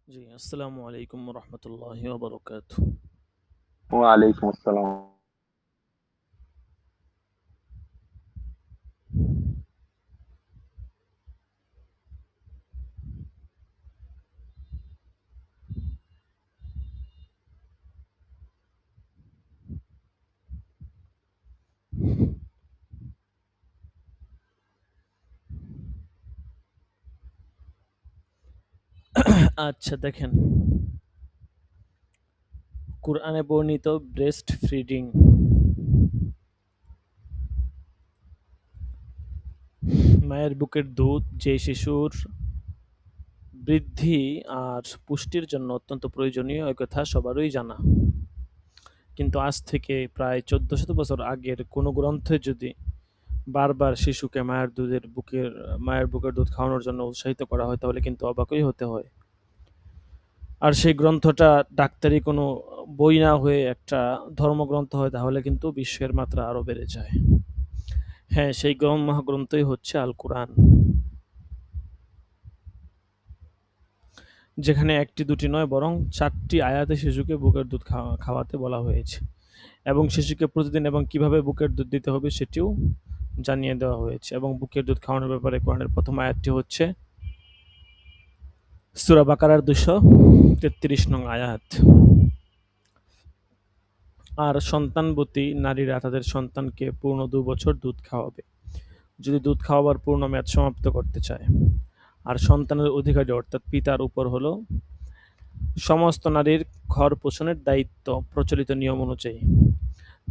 জি, আসসালামু আলাইকুম রহমতুল্লাহি ওয়া বারাকাতুহু। ওয়ালাইকুম আসসালাম। আচ্ছা দেখেন, কুরআনে বর্ণিত ব্রেস্ট ফিডিং মায়ের বুকের দুধ যে শিশুর বৃদ্ধি আর পুষ্টির জন্য অত্যন্ত প্রয়োজনীয় এ কথা সবারই জানা। কিন্তু আজ থেকে প্রায় 1400 বছর আগের কোনো গ্রন্থে যদি বারবার শিশুকে মায়ের বুকের দুধ খাওয়ানোর জন্য উৎসাহিত করা হয় তাহলে কিন্তু অবাকই হতে হয়। আর সেই গ্রন্থটা ডাক্তারি কোনো বই না হয়ে একটা ধর্মগ্রন্থ হয় তাহলে কিন্তু বিস্ময়ের মাত্রা আরো বেড়ে যায়। হ্যাঁ, সেই মহাগ্রন্থই হচ্ছে আল কোরআন, যেখানে একটি দুটি নয় বরং 4টি আয়াতে শিশুকে বুকের দুধ খাওয়াতে বলা হয়েছে এবং শিশুকে প্রতিদিন এবং কিভাবে বুকের দুধ দিতে হবে সেটিও জানিয়ে দেওয়া হয়েছে। এবং বুকের দুধ খাওয়ানোর ব্যাপারে কোরআনের প্রথম আয়াতটি হচ্ছে সূরা বাকারার 233 নং আয়াত। আর সন্তানবতী নারীরা তাদের সন্তানকে পূর্ণ 2 বছর দুধ খাওয়াবে যদি দুধ খাওয়াবার পূর্ণ মেয়াদ সমাপ্ত করতে চায়। আর সন্তানের অধিকারী অর্থাৎ পিতার উপর হলো সমস্ত নারীর ঘর পোষণের দায়িত্ব প্রচলিত নিয়ম অনুযায়ী।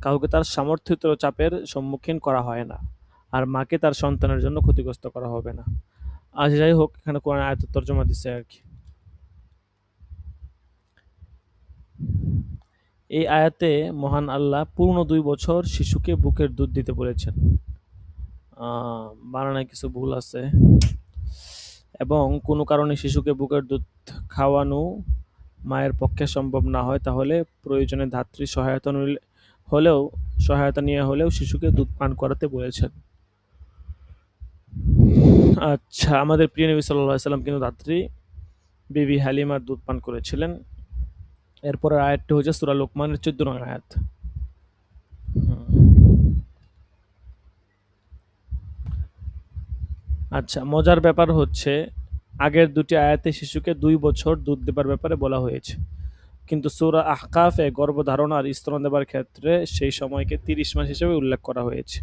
কাউকে তার সামর্থ্যের চাপের সম্মুখীন করা হয় না। আর মাকে তার সন্তানের জন্য ক্ষতিগ্রস্ত করা হবে না। আজ যাই হোক, এখানে কোরআন আয়াতের তর্জমা দিচ্ছে আর কি। এই আয়াতে মহান আল্লাহ পূর্ণ 2 বছর শিশুকে বুকের দুধ দিতে বলেছেন। বানানে কিছু ভুল আছে। এবং কোনো কারণে শিশুকে বুকের দুধ খাওয়ানো মায়ের পক্ষে সম্ভব না হয় তাহলে প্রয়োজনে ধাত্রী সহায়তা নিয়ে হলেও শিশুকে দুধ পান করাতে বলেছেন। আচ্ছা, আমাদের প্রিয় নবী সাল্লাল্লাহু আলাইহি সাল্লাম কিন্তু ধাত্রী বিবি হালিমার দুধ পান করেছিলেন। এরপরের আয়াতটি হচ্ছে সূরা লোকমানের 14 নং আয়াত। আচ্ছা, মজার ব্যাপার হচ্ছে আগের দুটি আয়াতে শিশুকে 2 বছর দুধ দেবার ব্যাপারে বলা হয়েছে, কিন্তু সূরা আহকাফে গর্ভধারণ আর স্তন দেবার ক্ষেত্রে সেই সময়কে 30 মাস হিসেবে উল্লেখ করা হয়েছে।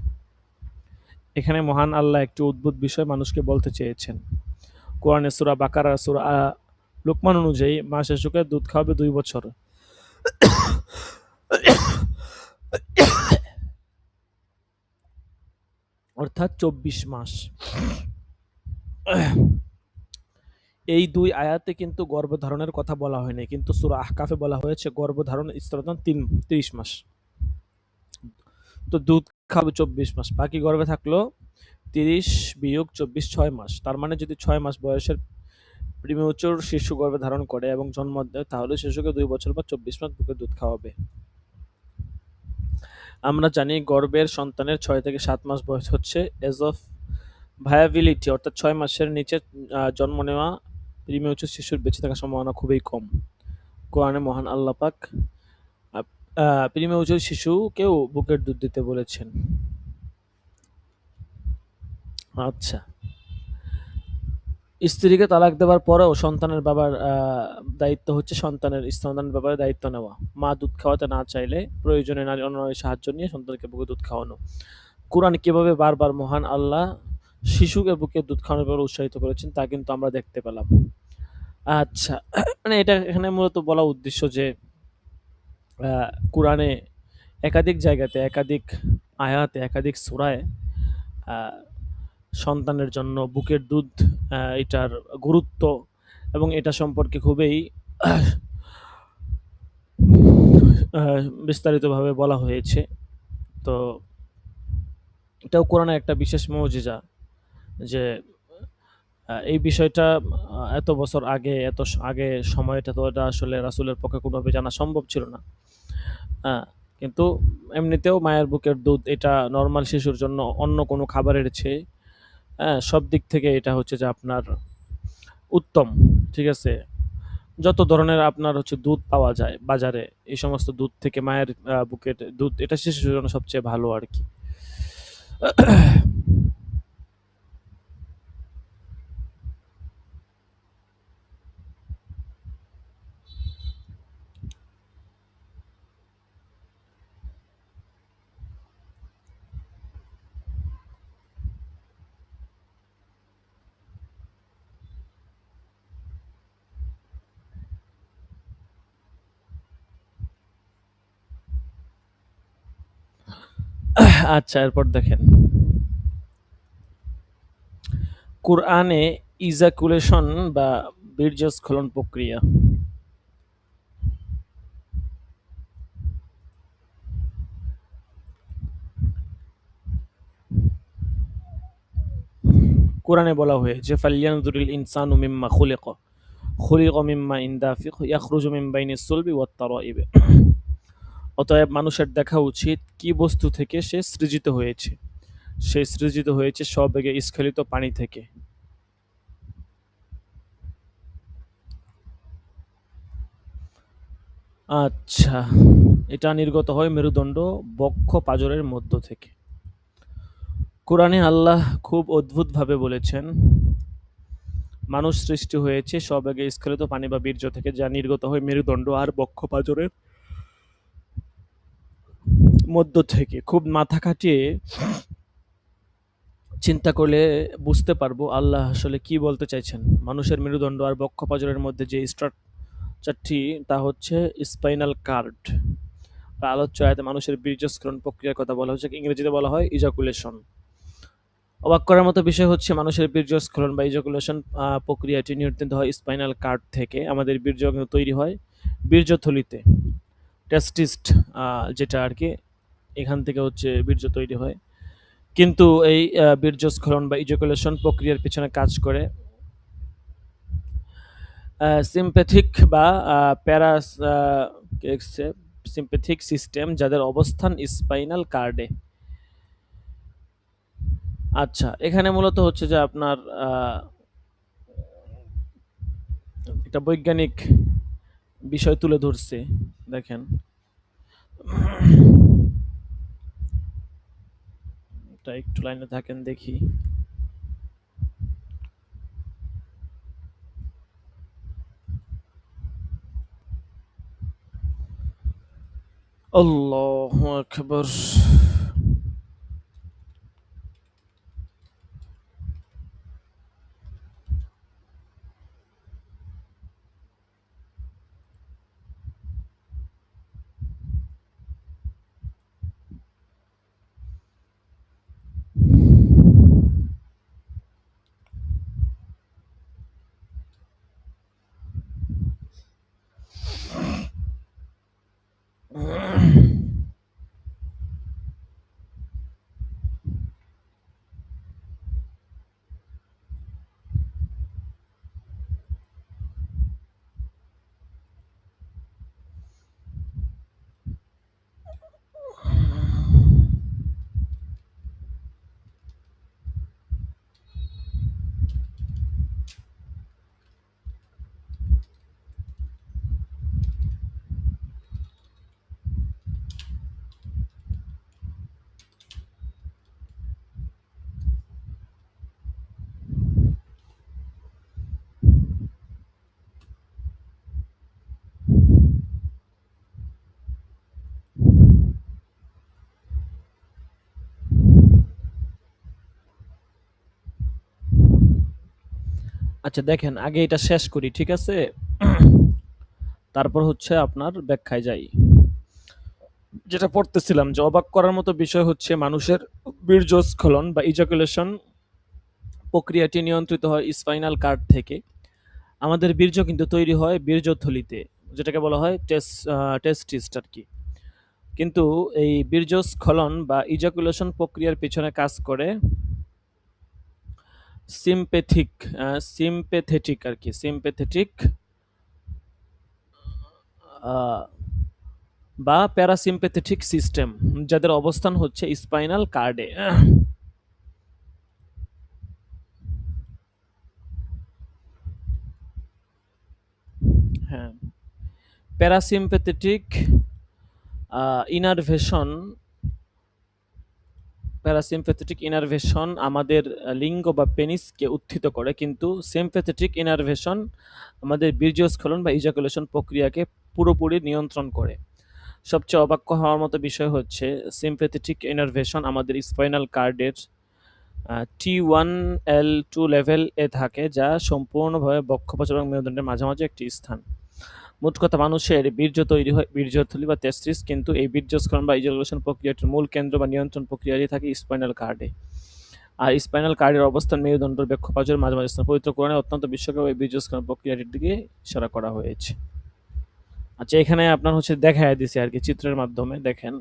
এখানে মহান আল্লাহ একটি অদ্ভুত বিষয় মানুষকে বলতে চেয়েছেন। কোরআনে সূরা বাকারা সূরা লোকমান অনুযায়ী মা শিশুকে দুধ খাওয়াবে 2 বছর, অর্থাৎ 24 মাস। এই 2 আয়াতে কিন্তু গর্ভধারণের কথা বলা হয়নি, কিন্তু সূরা আহকাফে বলা হয়েছে গর্ভধারণ স্তনদান 30 মাস। তো দুধ খাবে 24 মাস, বাকি গর্ভে থাকলো 30 বিয়োগ 24 6 মাস। তার মানে যদি 6 মাস বয়সের প্রিমেচুর শিশু গর্ভে ধারণ করে এবং জন্ম দেয় তাহলে শিশুকে 2 বছর বা 24 মাস বুকের দুধ খাওয়াবে। আমরা জানি গর্ভের সন্তানের 6 থেকে 7 মাস বয়স হচ্ছে এজ অফ ভায়াবিলিটি, অর্থাৎ 6 মাসের নিচে জন্ম নেওয়া প্রিমেচুর শিশুর বেঁচে থাকার সম্ভাবনা খুবই কম। কোরআনে মহান আল্লাহ পাক প্রিমেচুর শিশুকেও বুকের দুধ দিতে বলেছেন। আচ্ছা, স্ত্রীকে তালাক দেওয়ার পরেও সন্তানের বাবার দায়িত্ব হচ্ছে সন্তানের স্তনদানের ব্যাপারে দায়িত্ব নেওয়া। মা দুধ খাওয়াতে না চাইলে প্রয়োজনে অন্য নারীর সাহায্য নিয়ে সন্তানকে বুকে দুধ খাওয়ানো। কোরআন কিভাবে বারবার মহান আল্লাহ শিশুকে বুকে দুধ খাওয়ানোর ব্যাপারে উৎসাহিত করেছেন তা কিন্তু আমরা দেখতে পেলাম। আচ্ছা, মানে এটা এখানে মূলত বলা উদ্দেশ্য যে কোরআনে একাধিক জায়গাতে একাধিক আয়াতে একাধিক সূরায় সন্তানের জন্য বুকের দুধ এটার গুরুত্ব এবং এটা সম্পর্কে খুবই বিস্তারিতভাবে বলা হয়েছে। তো এটাও কোরআনের একটা বিশেষ মুজিজা যে এই বিষয়টা এত বছর আগে আগে সময়টা তো এটা আসলে রাসূলের পক্ষে কোনোভাবে জানা সম্ভব ছিল না। কিন্তু এমনিতেও মায়ের বুকের দুধ এটা নরমাল শিশুর জন্য অন্য কোনো খাবারের চেয়ে সব দিক থেকে এটা হচ্ছে যে আপনার উত্তম। ঠিক আছে? যত ধরনের আপনার হচ্ছে দুধ পাওয়া যায় বাজারে, এই সমস্ত দুধ থেকে মায়ের বুকের দুধ এটা শিশুর জন্য সবচেয়ে ভালো আর কি। আচ্ছা, এরপর দেখেন কোরআনে ইজাকুলেশন বা বীর্যস্খলন প্রক্রিয়া। কোরআনে বলা হয়েছে ফালিয়ানজুরিল ইনসানু মিম্মা খুলিক, খুলিক মিম্মা ইনদাফিক ইয়াখরুজু মিন বাইনিস সুলবি ওয়াত তারাইব। অতএব মানুষের দেখা উচিত কি বস্তু থেকে সে সৃজিত হয়েছে। সে সৃজিত হয়েছে সবেগে স্খলিত পানি থেকে। আচ্ছা, এটা নির্গত হয় মেরুদণ্ড বক্ষ পাজরের মধ্য থেকে। কোরআনে আল্লাহ খুব অদ্ভুতভাবে বলেছেন মানুষ সৃষ্টি হয়েছে সবেগে স্খলিত পানি বা বীর্য থেকে, যা নির্গত হয় মেরুদণ্ড আর বক্ষ পাজরের মধ্য থেকে। খুব মাথা খাটিয়ে চিন্তা করলে বুঝতে পারবো আল্লাহ আসলে কি বলতে চাইছেন। মানুষের মেরুদণ্ড আর বক্ষ পাজরের মধ্যে যে স্ট্রাকচারটি তা হচ্ছে স্পাইনাল কার্ড। আলোচ্য আয়াতে মানুষের বীর্যস্খলন প্রক্রিয়ার কথা বলা হচ্ছে, ইংরেজিতে বলা হয় ইজাকুলেশন। অবাক করার মতো বিষয় হচ্ছে মানুষের বীর্যস্খলন বা ইজাকুলেশন প্রক্রিয়াটি নিয়ন্ত্রিত হয় স্পাইনাল কার্ড থেকে। আমাদের বীর্য কিন্তু তৈরি হয় বীর্যথলিতে, টেস্টিস্ট যেটা আর কি, এখান থেকে হচ্ছে বীর্য তৈরি হয়। কিন্তু এই বীর্যস্খলন বা ইজাকুলেশন প্রক্রিয়ার পিছনে কাজ করে সিম্প্যাথিক বা প্যারাস সিম্প্যাথিক সিস্টেম, যাদের অবস্থান স্পাইনাল কার্ডে। আচ্ছা, এখানে মূলত হচ্ছে যে আপনার একটা বৈজ্ঞানিক বিষয় তুলে ধরছে। দেখেন, এটা একটু লাইনে থাকেন দেখি। আল্লাহু আকবার। আচ্ছা দেখেন, আগে এটা শেষ করি, ঠিক আছে? তারপর হচ্ছে আপনার ব্যাখ্যায় যাই। যেটা পড়তেছিলাম যে অবাক করার মতো বিষয় হচ্ছে মানুষের বীর্যস্খলন বা ইজাকুলেশন প্রক্রিয়াটি নিয়ন্ত্রিত হয় স্পাইনাল কার্ড থেকে। আমাদের বীর্য কিন্তু তৈরি হয় বীর্যথলিতে, যেটাকে বলা হয় টেস্টিস্ট আর কি। কিন্তু এই বীর্যস্খলন বা ইজাকুলেশন প্রক্রিয়ার পিছনে কাজ করে সিম্পেথিক সিম্পেথেটিক আর কি, সিম্পেথেটিক বা প্যারাসিম্পেথেটিক সিস্টেম, যাদের অবস্থান হচ্ছে স্পাইনাল কার্ডে। হ্যাঁ, প্যারাসিম্প্যাথেটিক ইনারভেশন আমাদের লিঙ্গ বা পেনিসকে উত্থিত করে, কিন্তু সিম্প্যাথেটিক ইনারভেশন আমাদের বীর্যস্খলন বা ইজাকুলেশন প্রক্রিয়াকে পুরোপুরি নিয়ন্ত্রণ করে। সবচেয়ে অবাক হওয়ার মতো বিষয় হচ্ছে সিম্প্যাথেটিক ইনারভেশন আমাদের স্পাইনাল কার্ডের T1L2 লেভেল এ থাকে, যা সম্পূর্ণভাবে বক্ষপঞ্চ এবং মেরুদণ্ডের মাঝামাঝি একটি স্থান। মোট কথা, মানুষের বীর্য তৈরি হয় বীর্যথলি বা টেস্টিস, কিন্তু এই বীর্যস্খলন বা ইজাকুলেশন প্রক্রিয়াটির মূল কেন্দ্র বা নিয়ন্ত্রণ প্রক্রিয়াটি থাকে স্পাইনাল কার্ডে। আর স্পাইনাল কার্ডের অবস্থান মেরুদণ্ড বক্ষপাজরের মাঝামাঝি স্থান। পবিত্র কোরআনে অত্যন্ত বিশ্বকাপ এই বীর্যস্খলন প্রক্রিয়াটির দিকে ইশারা করা হয়েছে। আচ্ছা, এখানে আপনার হচ্ছে দেখায় দিছে আর কি চিত্রের মাধ্যমে, দেখেন।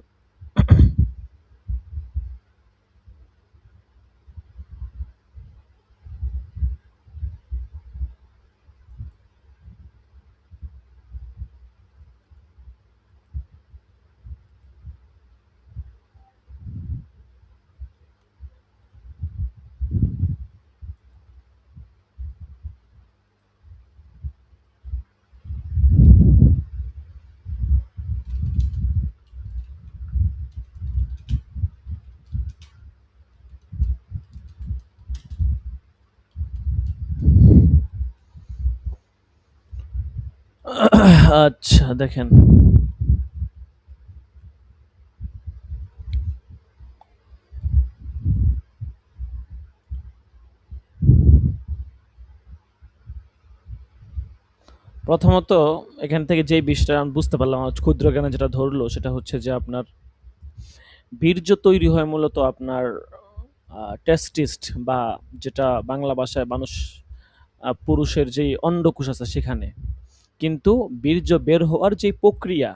আচ্ছা, দেখেন। প্রথমত এখান থেকে যে বিষয়টা আমি বুঝতে পারলাম, আমার ক্ষুদ্র জ্ঞানে যেটা ধরলো সেটা হচ্ছে যে আপনার বীর্য তৈরি হয় মূলত আপনার টেস্টিস্ট, বা যেটা বাংলা ভাষায় মানুষ পুরুষের যেই অন্ডকোষ আছে সেখানে। কিন্তু বীর্য বের হওয়ার যে প্রক্রিয়া,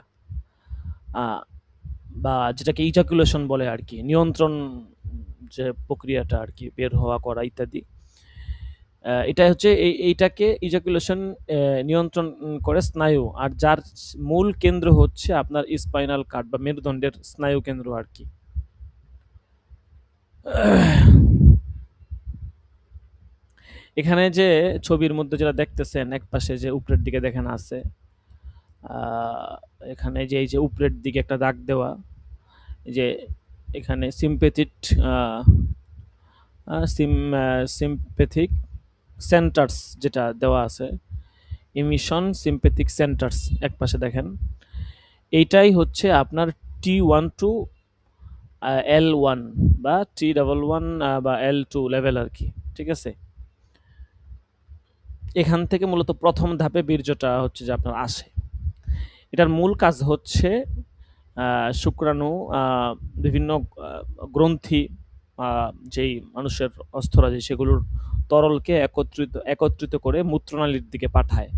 বা যেটাকে ইজাকুলেশন বলে আর কি, নিয়ন্ত্রণ যে প্রক্রিয়াটা আর কি, বের হওয়া করা ইত্যাদি, এটা হচ্ছে এইটাকে ইজাকুলেশন নিয়ন্ত্রণ করে স্নায়ু, আর যার মূল কেন্দ্র হচ্ছে আপনার স্পাইনাল কার্ড বা মেরুদণ্ডের স্নায়ু কেন্দ্র আর কি। এখানে যে ছবির মধ্যে যেটা দেখতেছেন, এক পাশে যে উপরের দিকে দেখেন আছে, এখানে যে এই যে উপরের দিকে একটা দাগ দেওয়া, যে এখানে সিম্প্যাথিক সেন্টার্স যেটা দেওয়া আছে, ইমিশন সিম্প্যাথিক সেন্টার্স এক পাশে দেখেন, এইটাই হচ্ছে আপনার T12 L1 বা T11 বা L2 লেভেল আর কি, ঠিক আছে। এখান থেকে মূলত প্রথম ধাপে বীর্যটা হচ্ছে যে আপনার আসে। এটার মূল কাজ হচ্ছে শুক্রাণু, বিভিন্ন গ্রন্থি, যেই মানুষের অস্থরাজি, সেগুলোর তরলকে একত্রিত করে মূত্রনালীর দিকে পাঠায়,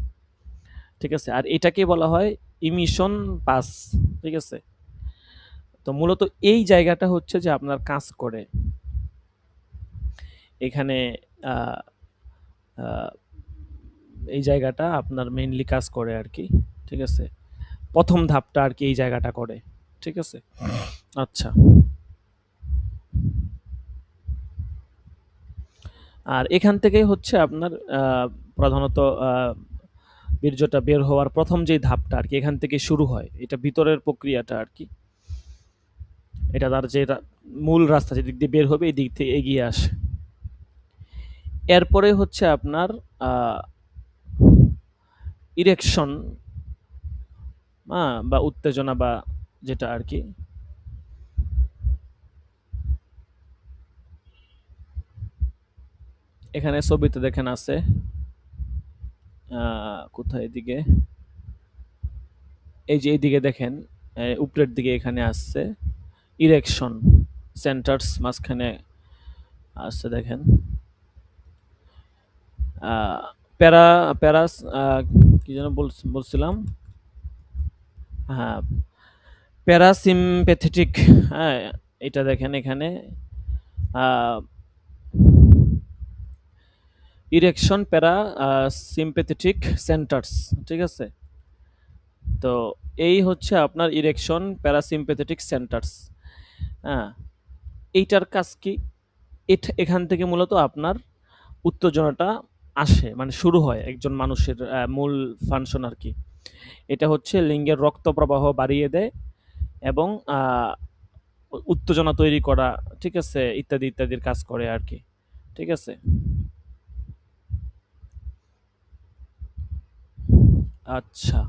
ঠিক আছে। আর এটাকে বলা হয় ইমিশন পাস, ঠিক আছে। তো মূলত এই জায়গাটা হচ্ছে যে আপনার কাজ করে এখানে, আহ, আহ, এই জায়গাটা আপনার মেইনলি কাজ করে আর কি, ঠিক আছে। প্রথম ধাপটা আর কি এই জায়গাটা করে, ঠিক আছে। আচ্ছা, আর এখান থেকেই হচ্ছে আপনার প্রধানত বীর্যটা বের হওয়ার প্রথম যে ধাপটা আর কি এখান থেকে শুরু হয়, এটা ভিতরের প্রক্রিয়াটা আর কি। এটা তার যে মূল রাস্তা, যেদিক দিয়ে বের হবে এই দিক থেকে এগিয়ে আসে। এরপরে হচ্ছে আপনার ইরেকশন বা উত্তেজনা, বা যেটা আর কি এখানে ছবিতে দেখেন আছে, কোথায়, এদিকে, এই যে এইদিকে দেখেন, উপরের দিকে এখানে আসছে ইরেকশন সেন্টার্স, মাঝখানে আসছে দেখেন প্যারা প্যারাস কি যেন বলছিলাম, হ্যাঁ, প্যারাসিম্প্যাথেটিক, হ্যাঁ, এটা দেখেন এখানে ইরেকশন প্যারা সিম্প্যাথেটিক সেন্টার্স, ঠিক আছে। তো এই হচ্ছে আপনার ইরেকশন প্যারাসিম্প্যাথেটিক সেন্টার্স। হ্যাঁ, এইটার কাজ কি, এখান থেকে মূলত আপনার উত্তেজনাটা আসে, মানে শুরু হয় একজন মানুষের মূল ফাংশন আর কি। এটা হচ্ছে লিঙ্গের রক্ত প্রবাহ বাড়িয়ে দেয় এবং উত্তেজনা তৈরি করা, ঠিক আছে, ইত্যাদি ইত্যাদির কাজ করে আর কি। ঠিক আছে। আচ্ছা,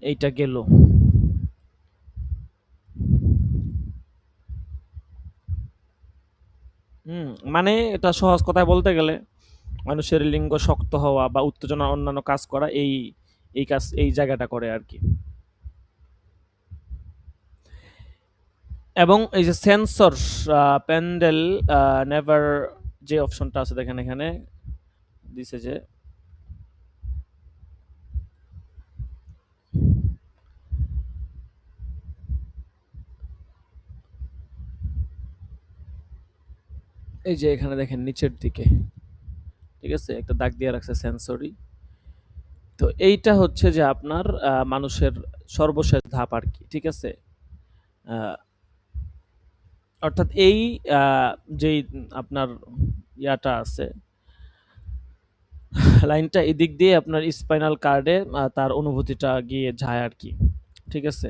এইটা গেল। মানে এটা সহজ কথায় বলতে গেলে মানুষের লিঙ্গ শক্ত হওয়া বা উত্তেজনা অন্যান্য কাজ করা, এই কাজ এই জায়গাটা করে আর কি। এবং এই যে সেন্সর প্যান্ডেল নেভার, যে অপশনটা আছে দেখেন এখানে দিছে যে এই যে এখানে দেখেন নিচের দিকে, ঠিক আছে, একটা দাগ দিয়ে রাখছে সেন্সরি। তো এইটা হচ্ছে যে আপনার মানুষের সর্বশেষ ধাপ আর কি। ঠিক আছে। আহ, অর্থাৎ এই যেই আপনার ইয়াটা আছে, লাইনটা এদিক দিয়ে আপনার স্পাইনাল কার্ডে তার অনুভূতিটা গিয়ে যায় আর কি। ঠিক আছে।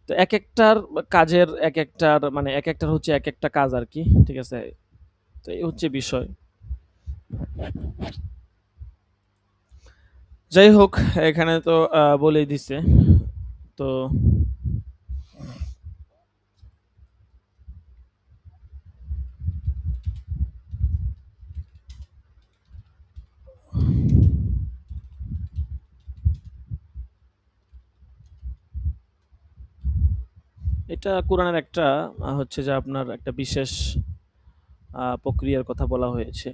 তো এক একটার কাজের এক একটার মানে এক একটার হচ্ছে এক একটা কাজ আর কি। ঠিক আছে। তো এই হচ্ছে বিষয়। যাই হোক, এখানে তো বলেই দিছে। তো এটা কোরআনের একটা হচ্ছে যে আপনার একটা বিশেষ প্রক্রিয়ার কথা বলা হয়েছে।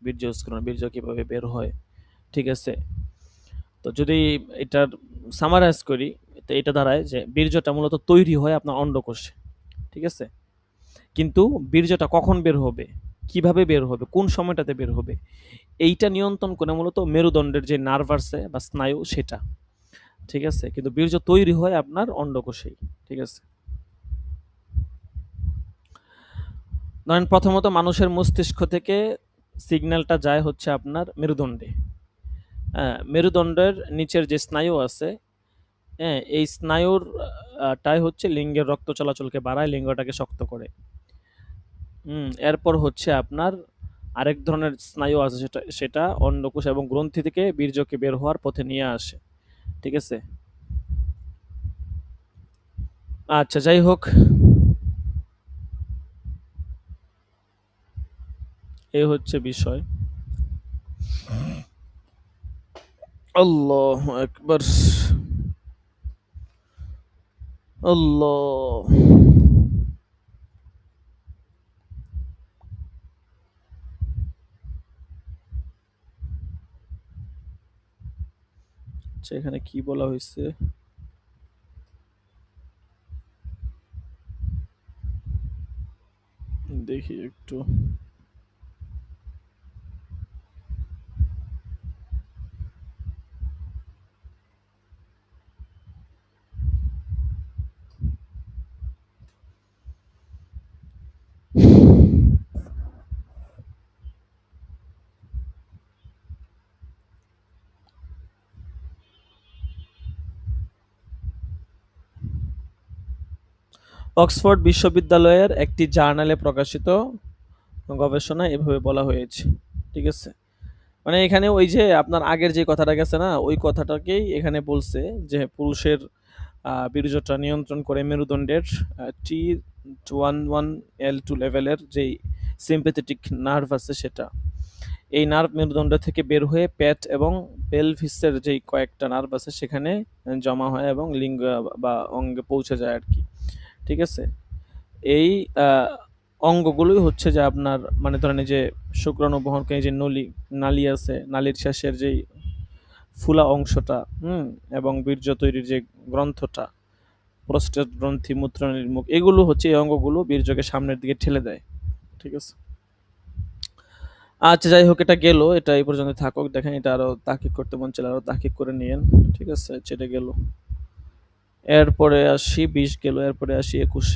বীর্যস্খলন, বীর্য কিভাবে বের হয়। ঠিক আছে। তো যদি এটার সামারাইজ করি, তো এটা দাঁড়ায় যে বীর্যটা মূলত তৈরি হয় আপনার অন্ডকোষে। ঠিক আছে। কিন্তু বীর্যটা কখন বের হবে, কিভাবে বের হবে, কোন সময়টাতে বের হবে, এইটা নিয়ন্ত্রণ করে মূলত মেরুদণ্ডের যে নার্ভ আছে বা স্নায়ু সেটা। ঠিক আছে। কিন্তু বীর্য তৈরি হয় আপনার অন্ডকোষেই। ঠিক আছে। ধরেন প্রথমত মানুষের মস্তিষ্ক থেকে সিগন্যালটা যায় হচ্ছে আপনার মেরুদণ্ডে। হ্যাঁ, মেরুদণ্ডের নিচের যে স্নায়ু আছে, হ্যাঁ, এই স্নায়ুর টাই হচ্ছে লিঙ্গের রক্ত চলাচলকে বাড়ায়, লিঙ্গটাকে শক্ত করে। এরপর হচ্ছে আপনার আরেক ধরনের স্নায়ু আছে, সেটা সেটা অন্ডকোষ এবং গ্রন্থি থেকে বীর্যকে বের হওয়ার পথে নিয়ে আসে। ঠিক আছে। আচ্ছা, যাই হোক, এই হচ্ছে বিষয়। আল্লাহ একবার, আল্লাহ। আচ্ছা, এখানে কি বলা হয়েছে দেখি একটু। অক্সফোর্ড বিশ্ববিদ্যালয়ের একটি জার্নালে প্রকাশিত গবেষণায় এভাবে বলা হয়েছে। ঠিক আছে। মানে এখানে ওই যে আপনার আগের যে কথাটা গেছে না, ওই কথাটাকেই এখানে বলছে যে পুরুষের বীর্যটা নিয়ন্ত্রণ করে মেরুদণ্ডের T11L2 লেভেলের যেই সিম্প্যাথেটিক নার্ভ আছে সেটা। এই নার্ভ মেরুদণ্ড থেকে বের হয়ে পেট এবং পেলভিসের যেই কয়েকটা নার্ভ আছে সেখানে জমা হয় এবং লিঙ্গ বা অঙ্গে পৌঁছে যায় আর কি। ঠিক আছে। এই আহ, অঙ্গগুলোই হচ্ছে যে আপনার মানে ধরেন এই যে শুক্রাণু বহনকারী যে নালী আছে, নালীর শেষের যেই ফুলা অংশটা, এবং বীর্য তৈরির যে গ্রন্থটা, প্রস্টেট গ্রন্থি, মূত্রনালীর মুখ, এগুলো হচ্ছে এই অঙ্গগুলো বীর্যকে সামনের দিকে ঠেলে দেয়। ঠিক আছে। আচ্ছা, যাই হোক, এটা গেল, এটা এই পর্যন্ত থাকুক। দেখেন এটা আরো তাহকিক করতে মন চাইলে আরো তাহকিক করে নিয়েন। ঠিক আছে, সেটা গেল। এরপরে আসি 20 গেল, এরপরে আসি 21।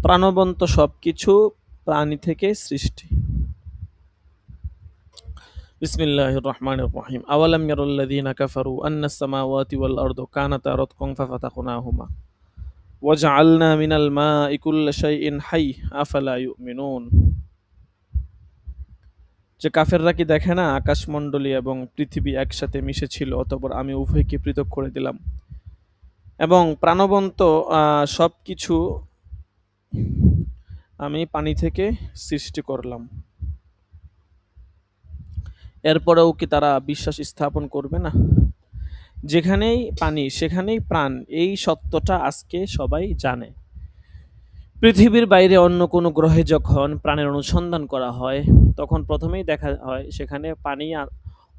প্রাণবন্ত সবকিছু প্রাণী থেকে সৃষ্টি। বিসমিল্লাহির রহমানির রহিম। আওয়ালাম ইয়ারাল্লাযীনা কাফারু আন্নাস সামাওয়াতি ওয়াল আরদু কানাতা রাতকান ফাফাতাহনাহুমা ওয়াজআলনা মিনাল মাই কুল্লা শাইইন হাই আফালা ইউমিনুন। যে কাফেররা কি দেখে না আকাশমণ্ডলী এবং পৃথিবী একসাথে মিশেছিল, অতঃপর আমি উভয়কে পৃথক করে দিলাম এবং প্রাণবন্ত সবকিছু আমি পানি থেকে সৃষ্টি করলাম। এরপরেও কি তারা বিশ্বাস স্থাপন করবে না? যেখানেই পানি সেখানেই প্রাণ, এই সত্যটা আজকে সবাই জানে। পৃথিবীর বাইরে অন্য কোনো গ্রহে যখন প্রাণের অনুসন্ধান করা হয়, তখন প্রথমেই দেখা হয় সেখানে পানি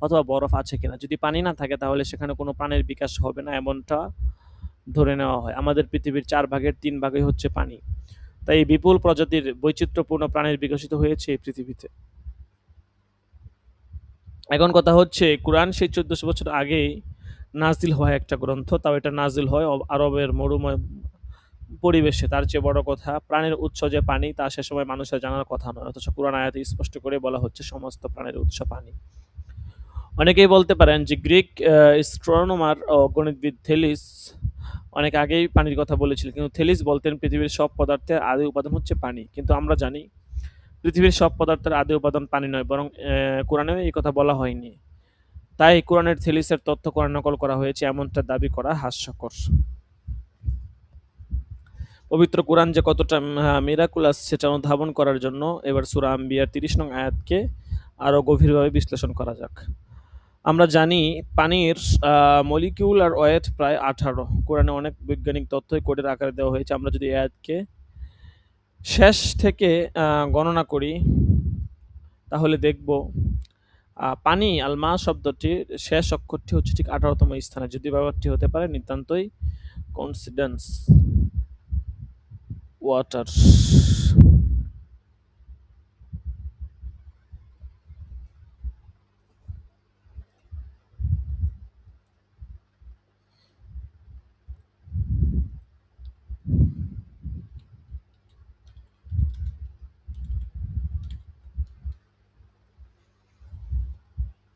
অথবা বরফ আছে কিনা। যদি পানি না থাকে তাহলে সেখানে কোনো প্রাণের বিকাশ হবে না, এমনটা ধরে নেওয়া হয়। আমাদের পৃথিবীর 4 ভাগের 3 ভাগই হচ্ছে পানি। তাই এই বিপুল প্রজাতির বৈচিত্র্যপূর্ণ প্রাণের বিকশিত হয়েছে এই পৃথিবীতে। এখন কথা হচ্ছে, কোরআন সেই 1400 বছর আগেই নাজিল হয় একটা গ্রন্থ, তাও এটা নাজিল হয় আরবের মরুময় পরিবেশে। তার চেয়ে বড় কথা, প্রাণের উৎস যে পানি তা সে সময় মানুষের জানার কথা নয়, অথচ কোরআন আয়াতে স্পষ্ট করে বলা হচ্ছে সমস্ত প্রাণের উৎস পানি। অনেকেই বলতে পারেন যে গ্রিক অ্যাস্ট্রোনমার ও গণিতবিদ থেলিস অনেক আগেই পানির কথা বলেছিল, কিন্তু থেলিস বলতেন পৃথিবীর সব পদার্থের আদি উপাদান হচ্ছে পানি। কিন্তু আমরা জানি পৃথিবীর সব পদার্থের আদি উপাদান পানি নয়, বরং কোরআনেও এই কথা বলা হয়নি। তাই কোরআনের থেলিসের তথ্য কোরআন নকল করা হয়েছে, এমনটা দাবি করা হাস্যকর। পবিত্র কোরআন যে কতটা মিরাকুলাস সেটা অনুধাবন করার জন্য এবার সূরা আম্বিয়ার 30 নং আয়াতকে আরও গভীরভাবে বিশ্লেষণ করা যাক। আমরা জানি পানির মলিকিউলার ওয়েট প্রায় 18। কোরআনে অনেক বৈজ্ঞানিক তথ্যই কোডের আকারে দেওয়া হয়েছে। আমরা যদি এই আয়াতকে শেষ থেকে গণনা করি তাহলে দেখব পানি আলমা শব্দটির শেষ অক্ষরটি হচ্ছে ঠিক 18তম স্থানে। যদি ব্যাপারটি হতে পারে নিতান্তই কোইন্সিডেন্স। ওয়াটার।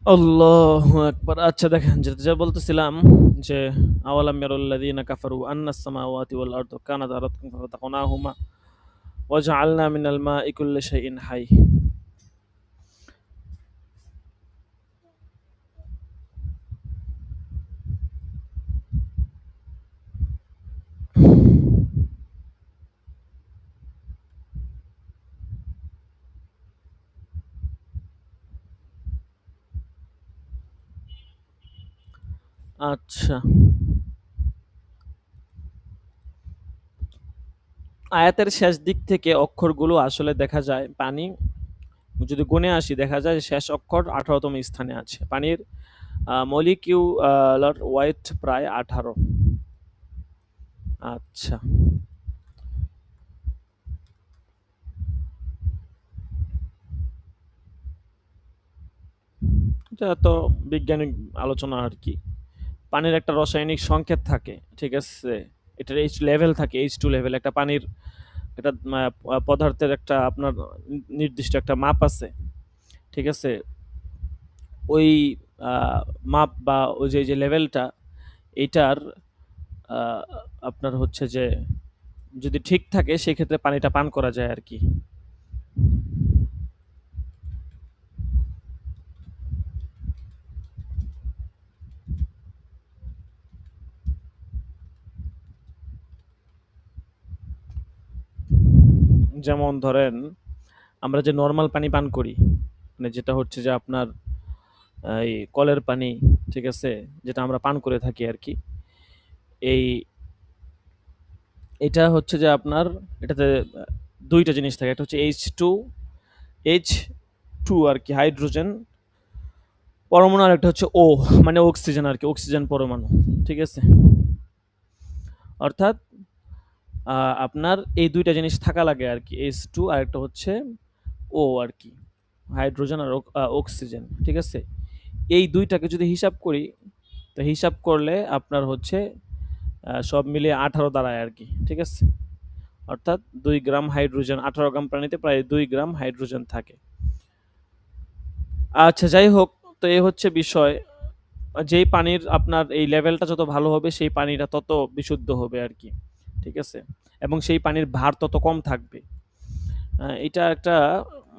আল্লাহু আকবার। আচ্ছা দেখেন, যা বলতেছিলাম যে আওয়ালাম ইয়ারাল্লাযীনা কাফারু আন্নাস সামাওয়াতি ওয়াল আরদু কানাতা রাতকান ফাফাতাহনাহুমা ওয়াজআলনা মিনাল মাই কুল্লি শাইইন হাই। আচ্ছা, আয়াতের শেষ দিক থেকে অক্ষরগুলো আসলে দেখা যায় পানি, যদি গুণে আসি দেখা যায় শেষ অক্ষর 18তম স্থানে আছে। পানির মলিকিউলার ওয়েট প্রায় 18। আচ্ছা, এটা তো বিজ্ঞানিক আলোচনা আর কি। পানির একটা রাসায়নিক সংকেত থাকে, ঠিক আছে? এটার এইচ লেভেল থাকে, H2 লেভেল। একটা পানির একটা পদার্থের একটা আপনার নির্দিষ্ট একটা মাপ আছে, ঠিক আছে? ওই মাপ বা ওই যে লেভেলটা, এইটার আপনার হচ্ছে যে যদি ঠিক থাকে সেক্ষেত্রে পানিটা পান করা যায় আর কি। যেমন ধরেন আমরা যে নর্মাল পানি পান করি, মানে যেটা হচ্ছে যে আপনার এই কলের পানি, ঠিক আছে, যেটা আমরা পান করে থাকি আর কি, এই এটা হচ্ছে যে আপনার এটাতে দুইটা জিনিস থাকে। একটা হচ্ছে H2 আর কি, হাইড্রোজেন পরমাণু, আর একটা হচ্ছে O মানে অক্সিজেন আর কি, অক্সিজেন পরমাণু, ঠিক আছে? অর্থাৎ আপনার এই দুইটা জিনিস থাকা লাগে আর কি, H2 আর একটা হচ্ছে O আর কি, হাইড্রোজেন আর অক্সিজেন, ঠিক আছে? এই দুইটাকে যদি হিসাব করি, তো হিসাব করলে আপনার হচ্ছে সব মিলিয়ে 18 দাঁড়ায় আর কি, ঠিক আছে? অর্থাৎ 2 গ্রাম হাইড্রোজেন, 18 গ্রাম পানিতে প্রায় 2 গ্রাম হাইড্রোজেন থাকে। আচ্ছা, যাই হোক, তো এই হচ্ছে বিষয়। যেই পানির আপনার এই লেভেলটা যত ভালো হবে সেই পানিটা তত বিশুদ্ধ হবে আর কি, ঠিক আছে, এবং সেই পানির ভার তত কম থাকবে। এটা একটা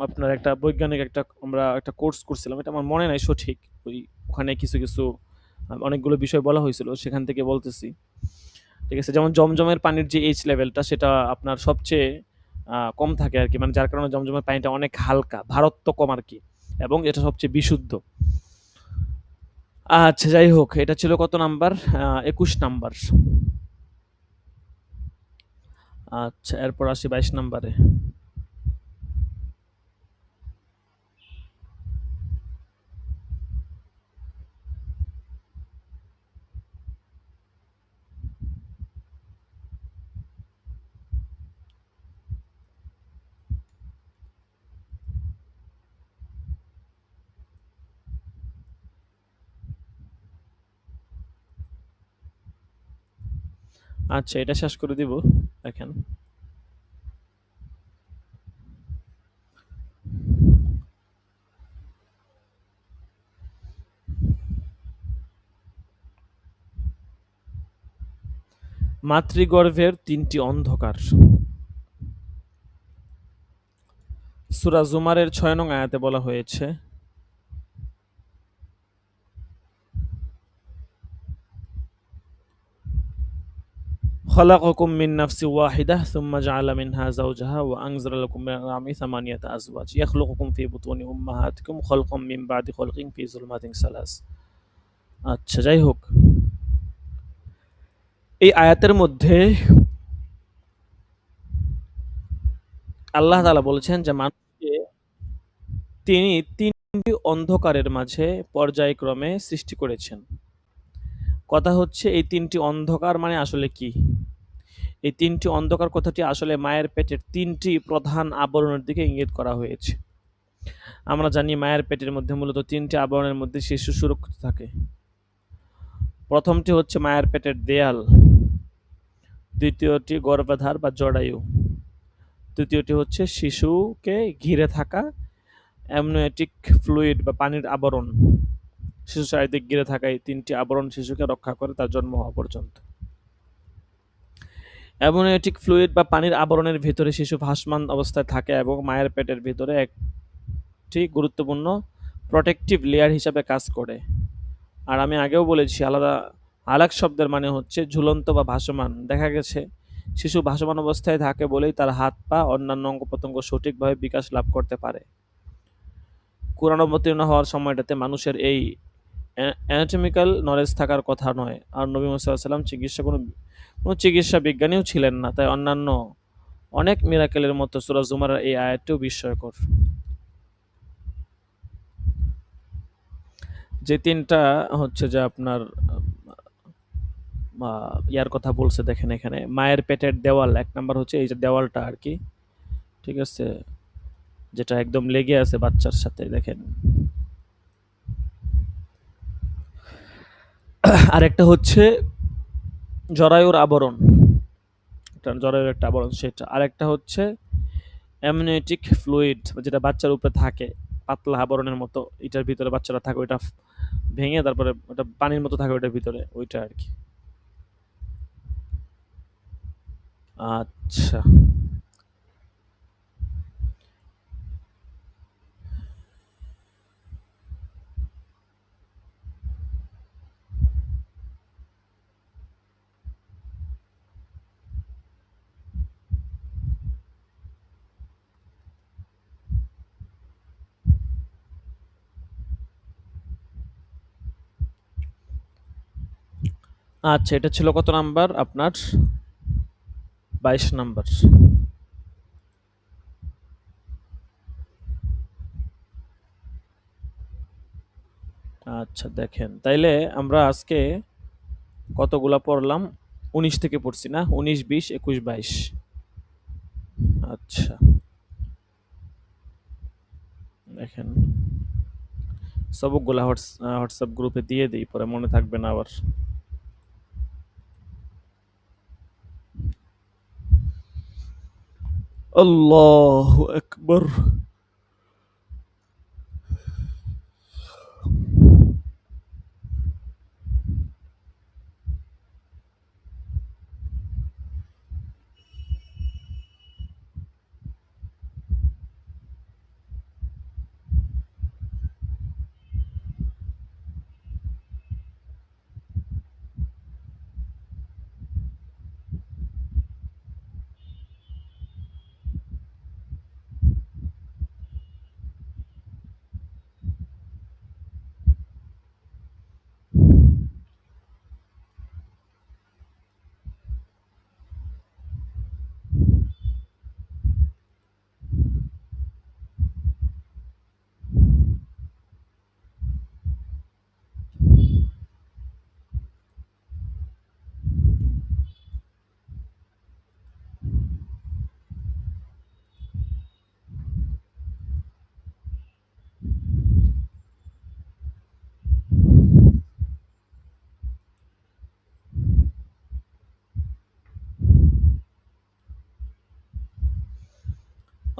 আপনার একটা বৈজ্ঞানিক একটা আমরা একটা কোর্স করছিলাম, এটা আমার মনে নাই সঠিক, ওই ওখানে কিছু কিছু অনেকগুলো বিষয় বলা হয়েছিল, সেখান থেকে বলতেছি, ঠিক আছে। যেমন জমজমের পানির যে এইচ লেভেলটা সেটা আপনার সবচেয়ে কম থাকে আর কি, মানে যার কারণে জমজমের পানিটা অনেক হালকা, ভারত্ব কম আর কি, এবং এটা সবচেয়ে বিশুদ্ধ। আচ্ছা, যাই হোক, এটা ছিল কত নাম্বার? 21 নাম্বার। আচ্ছা, এরপর আসি 22 নাম্বারে। আচ্ছা, এটা শেষ করে দিব। দেখেন, মাতৃগর্ভের 3টি অন্ধকার। সূরা জুমারের 6 নং আয়াতে বলা হয়েছে, خلقكم من نفس واحدة ثم جعل منها زوجها وأنزل لكم من الأنعام 8 أزواج يخلقكم في بطون أمهاتكم خلقا من بعد خلق في ظلمات ثلاث। আচ্ছা, যাই হোক, এই আয়াতের মধ্যে আল্লাহ তাআলা বলেছেন যে মানুষকে তিনি 3টি অন্ধকারের মাঝে পর্যায়ক্রমে সৃষ্টি করেছেন। কথা হচ্ছে, এই 3টি অন্ধকার মানে আসলে কি? এই 3টি অন্ধকার কথাটি আসলে মায়ের পেটের 3টি প্রধান আবরণের দিকে ইঙ্গিত করা হয়েছে। আমরা জানি মায়ের পেটের মধ্যে মূলত 3টি আবরণের মধ্যে শিশু সুরক্ষিত থাকে। প্রথমটি হচ্ছে মায়ের পেটের দেয়াল, দ্বিতীয়টি গর্ভাধার বা জরায়ু, তৃতীয়টি হচ্ছে শিশুকে ঘিরে থাকা অ্যামনিওটিক ফ্লুইড বা পানির আবরণ। শিশু চারিদিক ঘিরে থাকা এই 3টি আবরণ শিশুকে রক্ষা করে তার জন্ম হওয়া পর্যন্ত। অ্যামনিওটিক ফ্লুইড বা পানির আবরণের ভিতরে শিশু ভাসমান অবস্থায় থাকে এবং মায়ের পেটের ভিতরে একটি গুরুত্বপূর্ণ প্রোটেক্টিভ লেয়ার হিসাবে কাজ করে। আর আমি আগেও বলেছি, আলাক শব্দের মানে হচ্ছে ঝুলন্ত বা ভাসমান। দেখা গেছে শিশু ভাসমান অবস্থায় থাকে বলেই তার হাত পা অন্যান্য অঙ্গ প্রত্যঙ্গ সঠিকভাবে বিকাশ লাভ করতে পারে। কোরআন অবতীর্ণ হওয়ার সময়টাতে মানুষের এই অ্যানাটমিক্যাল নলেজ থাকার কথা নয়, আর নবী মুহাম্মদ সাল্লাল্লাহু আলাইহি ওয়াসাল্লাম কোনো চিকিৎসা বিজ্ঞানীও ছিলেন না, তাই অন্যান্য অনেক মিরাকেলের মতো সূরা জুমারের এই আয়াতটিও বিস্ময়কর। যে 3টা হচ্ছে যে আপনার ইয়ার কথা বলছে, দেখেন এখানে মায়ের পেটের দেওয়াল, 1 নাম্বার হচ্ছে এই যে দেওয়ালটা আর কি, ঠিক আছে, যেটা একদম লেগে আছে বাচ্চার সাথে, দেখেন। আরেকটা হচ্ছে জরায়ুর আবরণ, জরায়ুর একটা আবরণ সেটা। আরেকটা হচ্ছে অ্যামনিওটিক ফ্লুইড, যেটা বাচ্চার উপরে থাকে পাতলা আবরণের মতো, এটার ভিতরে বাচ্চারা থাকে, ওইটা ভেঙে তারপরে ওটা পানির মতো থাকে ওইটার ভিতরে, ওইটা আর কি। আচ্ছা, আচ্ছা, এটা ছিল কত নাম্বার আপনার? 22 নাম্বার। আচ্ছা, দেখেন, তাইলে আমরা আজকে কতগুলা পড়লাম? 19 থেকে পড়ছি না? 19, 20, 21, 22। আচ্ছা, দেখেন, সবকগুলা হোয়াটসঅ্যাপ গ্রুপে দিয়ে দিই, পরে মনে থাকবে না আবার। আল্লাহু আকবার।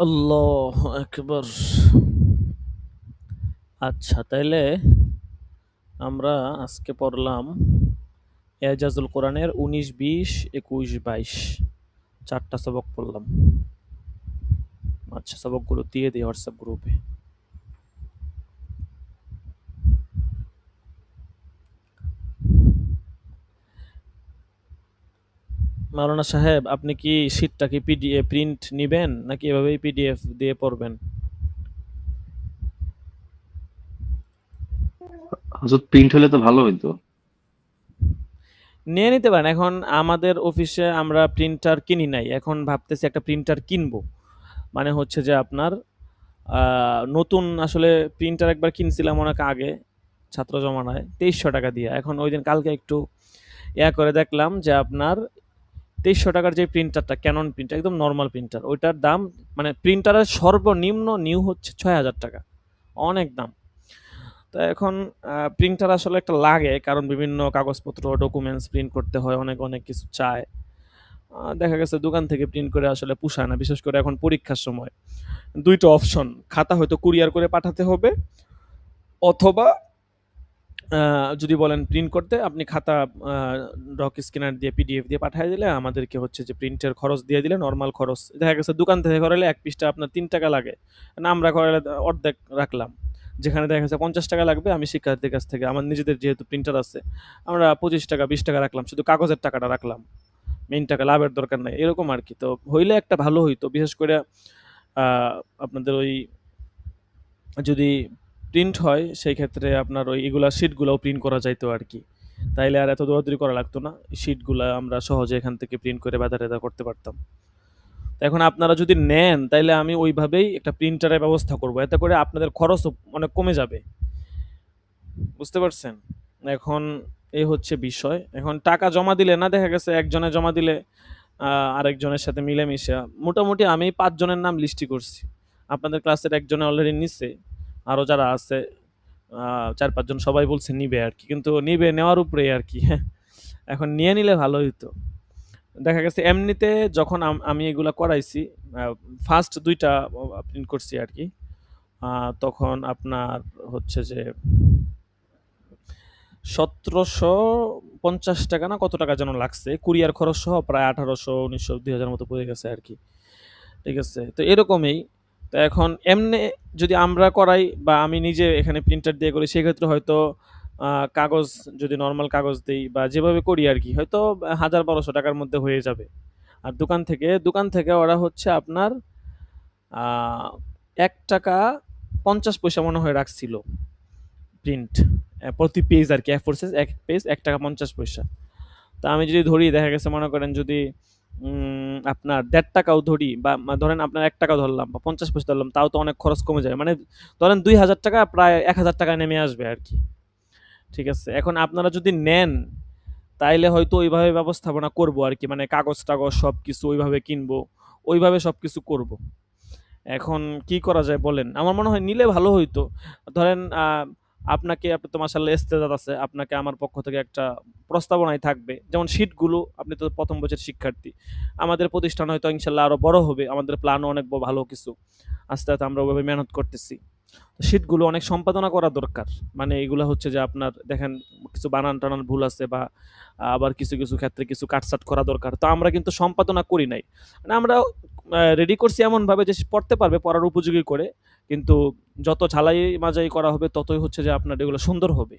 আল্লাহু আকবার। আচ্ছা, তাইলে আমরা আজকে পড়লাম এজাজুল কোরআনের 19, 20, 21, 22 4টা সবক পড়লাম। আচ্ছা, সবকগুলো দিয়ে দিই হোয়াটসঅ্যাপ গ্রুপে। মাওলানা সাহেব, আপনি কি শীটটা কি পিডিএফ প্রিন্ট নিবেন নাকি এভাবেই পিডিএফ দিয়ে পড়বেন? হুজুর প্রিন্ট হলে তো ভালো হইতো। নিয়ে নিতে পারেন। এখন আমাদের অফিসে আমরা প্রিন্টার কিনি নাই, এখন ভাবতেছি একটা প্রিন্টার কিনবো। মানে হচ্ছে যে আপনার নতুন আসলে প্রিন্টার একবার কিনছিলাম অনেক আগে, ছাত্র জমানায় 2300 টাকা দিয়ে। এখন ওই দিন কালকে একটু করে দেখলাম যে আপনার 2300 টাকার যে প্রিন্টারটা, ক্যানন প্রিন্টার, একদম নর্মাল প্রিন্টার, ওইটার দাম মানে প্রিন্টারের সর্বনিম্ন নিউ হচ্ছে 6000 টাকা। অনেক দাম। তো এখন প্রিন্টার আসলে একটা লাগে, কারণ বিভিন্ন কাগজপত্র ডকুমেন্টস প্রিন্ট করতে হয়, অনেক অনেক কিছু চায়। দেখা গেছে দোকান থেকে প্রিন্ট করে আসলে পুষায় না, বিশেষ করে এখন পরীক্ষার সময়। দুইটা অপশন, খাতা হয়তো কুরিয়ার করে পাঠাতে হবে, অথবা যদি বলেন প্রিন্ট করতে, আপনি খাতা ডক স্ক্যানার দিয়ে পিডিএফ দিয়ে পাঠিয়ে দিলে আমাদেরকে হচ্ছে যে প্রিন্টের খরচ দিয়ে দিলে, নর্মাল খরচ। দেখা গেছে দোকান থেকে করালে এক পৃষ্ঠা আপনার 3 টাকা লাগে, না আমরা করালে অর্ধেক রাখলাম। যেখানে দেখা গেছে 50 টাকা লাগবে, আমি শিক্ষার্থীর কাছ থেকে, আমার নিজেদের যেহেতু প্রিন্টার আছে, আমরা 25 টাকা 20 টাকা রাখলাম, শুধু কাগজের টাকাটা রাখলাম, মেইন টাকা লাভের দরকার নাই, এরকম আর কি। তো হইলে একটা ভালো হইতো, বিশেষ করে আপনাদের ওই যদি প্রিন্ট হয় সেই ক্ষেত্রে আপনার ওই এগুলা শিটগুলোও প্রিন্ট করা যাইতো আর কি। তাইলে আর এত দৌড়াদৌড়ি করা লাগতো না, শিটগুলা আমরা সহজে এখান থেকে প্রিন্ট করে বাধা টাধা করতে পারতাম। তো এখন আপনারা যদি নেন তাইলে আমি ওইভাবেই একটা প্রিন্টারের ব্যবস্থা করব, এতে করে আপনাদের খরচও অনেক কমে যাবে। বুঝতে পারছেন? এখন এই হচ্ছে বিষয়। এখন টাকা জমা দিলে না, দেখা গেছে একজনে জমা দিলে আরেকজনের সাথে মিলেমিশে মোটামুটি আমি ৫ জনের নাম লিস্টি করছি। আপনাদের ক্লাসের একজনে অলরেডি নিছে। আরো যারা আছে ৪-৫ জন সবাই বলছে নিবে আরকি। কিন্তু নিবে নেওয়ার উপরেই আরকি। এখন নিয়ে নিলে ভালো হইতো। দেখা গেছে এমনিতে যখন আমি এগুলা করাইছি, আ ফার্স্ট ২ টা প্রিন্ট করছি আরকি। তখন আপনার হচ্ছে যে ১৭৫০ টাকা না কত টাকা যেন লাগছে। কুরিয়ার খরচ সহ প্রায় ১৮০০, ১৯০০, ২০০০ মতো পড়ে গেছে আরকি। ঠিক আছে? তো এরকমই। তো এখন এমনে যদি আমরা করাই বা আমি নিজে এখানে প্রিন্টার দিয়ে করি, সেক্ষেত্রে হয়তো কাগজ যদি নরমাল কাগজ দেই বা যেভাবে করি আরকি, হয়তো ১,০০০-১,২০০ টাকার মধ্যে হয়ে যাবে। আর দোকান থেকে ওরা হচ্ছে আপনার আ ৳১.৫০ মনে হয় রাখছিল প্রিন্ট। প্রতি পেজ আরকি, A4 সাইজ এক পেজ ৳১.৫০। তা আমি যদি ধরি, দেখা গেছে মনে করেন যদি আপনার ৳১.৫ ধরি, বা ধরেন আপনার ৳১ ধরলাম বা ৫০ পয়সা ধরলাম, তাও তো অনেক খরচ কমে যায়। মানে ধরেন ৳২,০০০ প্রায় ৳১,০০০ নেমে আসবে আরকি। ঠিক আছে? এখন আপনারা যদি নেন তাইলে হয়তো ওইভাবে ব্যবস্থাপনা করব আরকি। মানে কাগজ-টাগজ সবকিছু ওইভাবে কিনবো, ওইভাবে সবকিছু করব। এখন কি করা যায় বলেন? আমার মনে হয় নিলে ভালো হইতো। ধরেন আপনি তো মাশাআল্লাহ ইস্তেদাদ আছে, আপনাকে আমার পক্ষ থেকে একটা প্রস্তাবনাই থাকবে। যেমন শীটগুলো, আপনি তো প্রথম বছরের শিক্ষার্থী, আমাদের প্রতিষ্ঠান হয়তো ইনশাল্লাহ আরো বড় হবে, আমাদের প্ল্যানও অনেক ভালো কিছু, আস্তে আস্তে আমরা ওইভাবে মেহনত করতেছি। শীটগুলো অনেক সম্পাদনা করা দরকার। মানে এগুলো হচ্ছে যে আপনার দেখেন কিছু বানান টানান ভুল আছে, বা আবার কিছু কিছু ক্ষেত্রে কিছু কাটছাট করা দরকার, তো আমরা কিন্তু সম্পাদনা করি নাই। মানে আমরা রেডি করছি এমন ভাবে যে সে পড়তে পারবে, পড়ার উপযোগী করে, কিন্তু যত ঝালাই মাজাই করা হবে ততই হচ্ছে যে আপনার এগুলো সুন্দর হবে।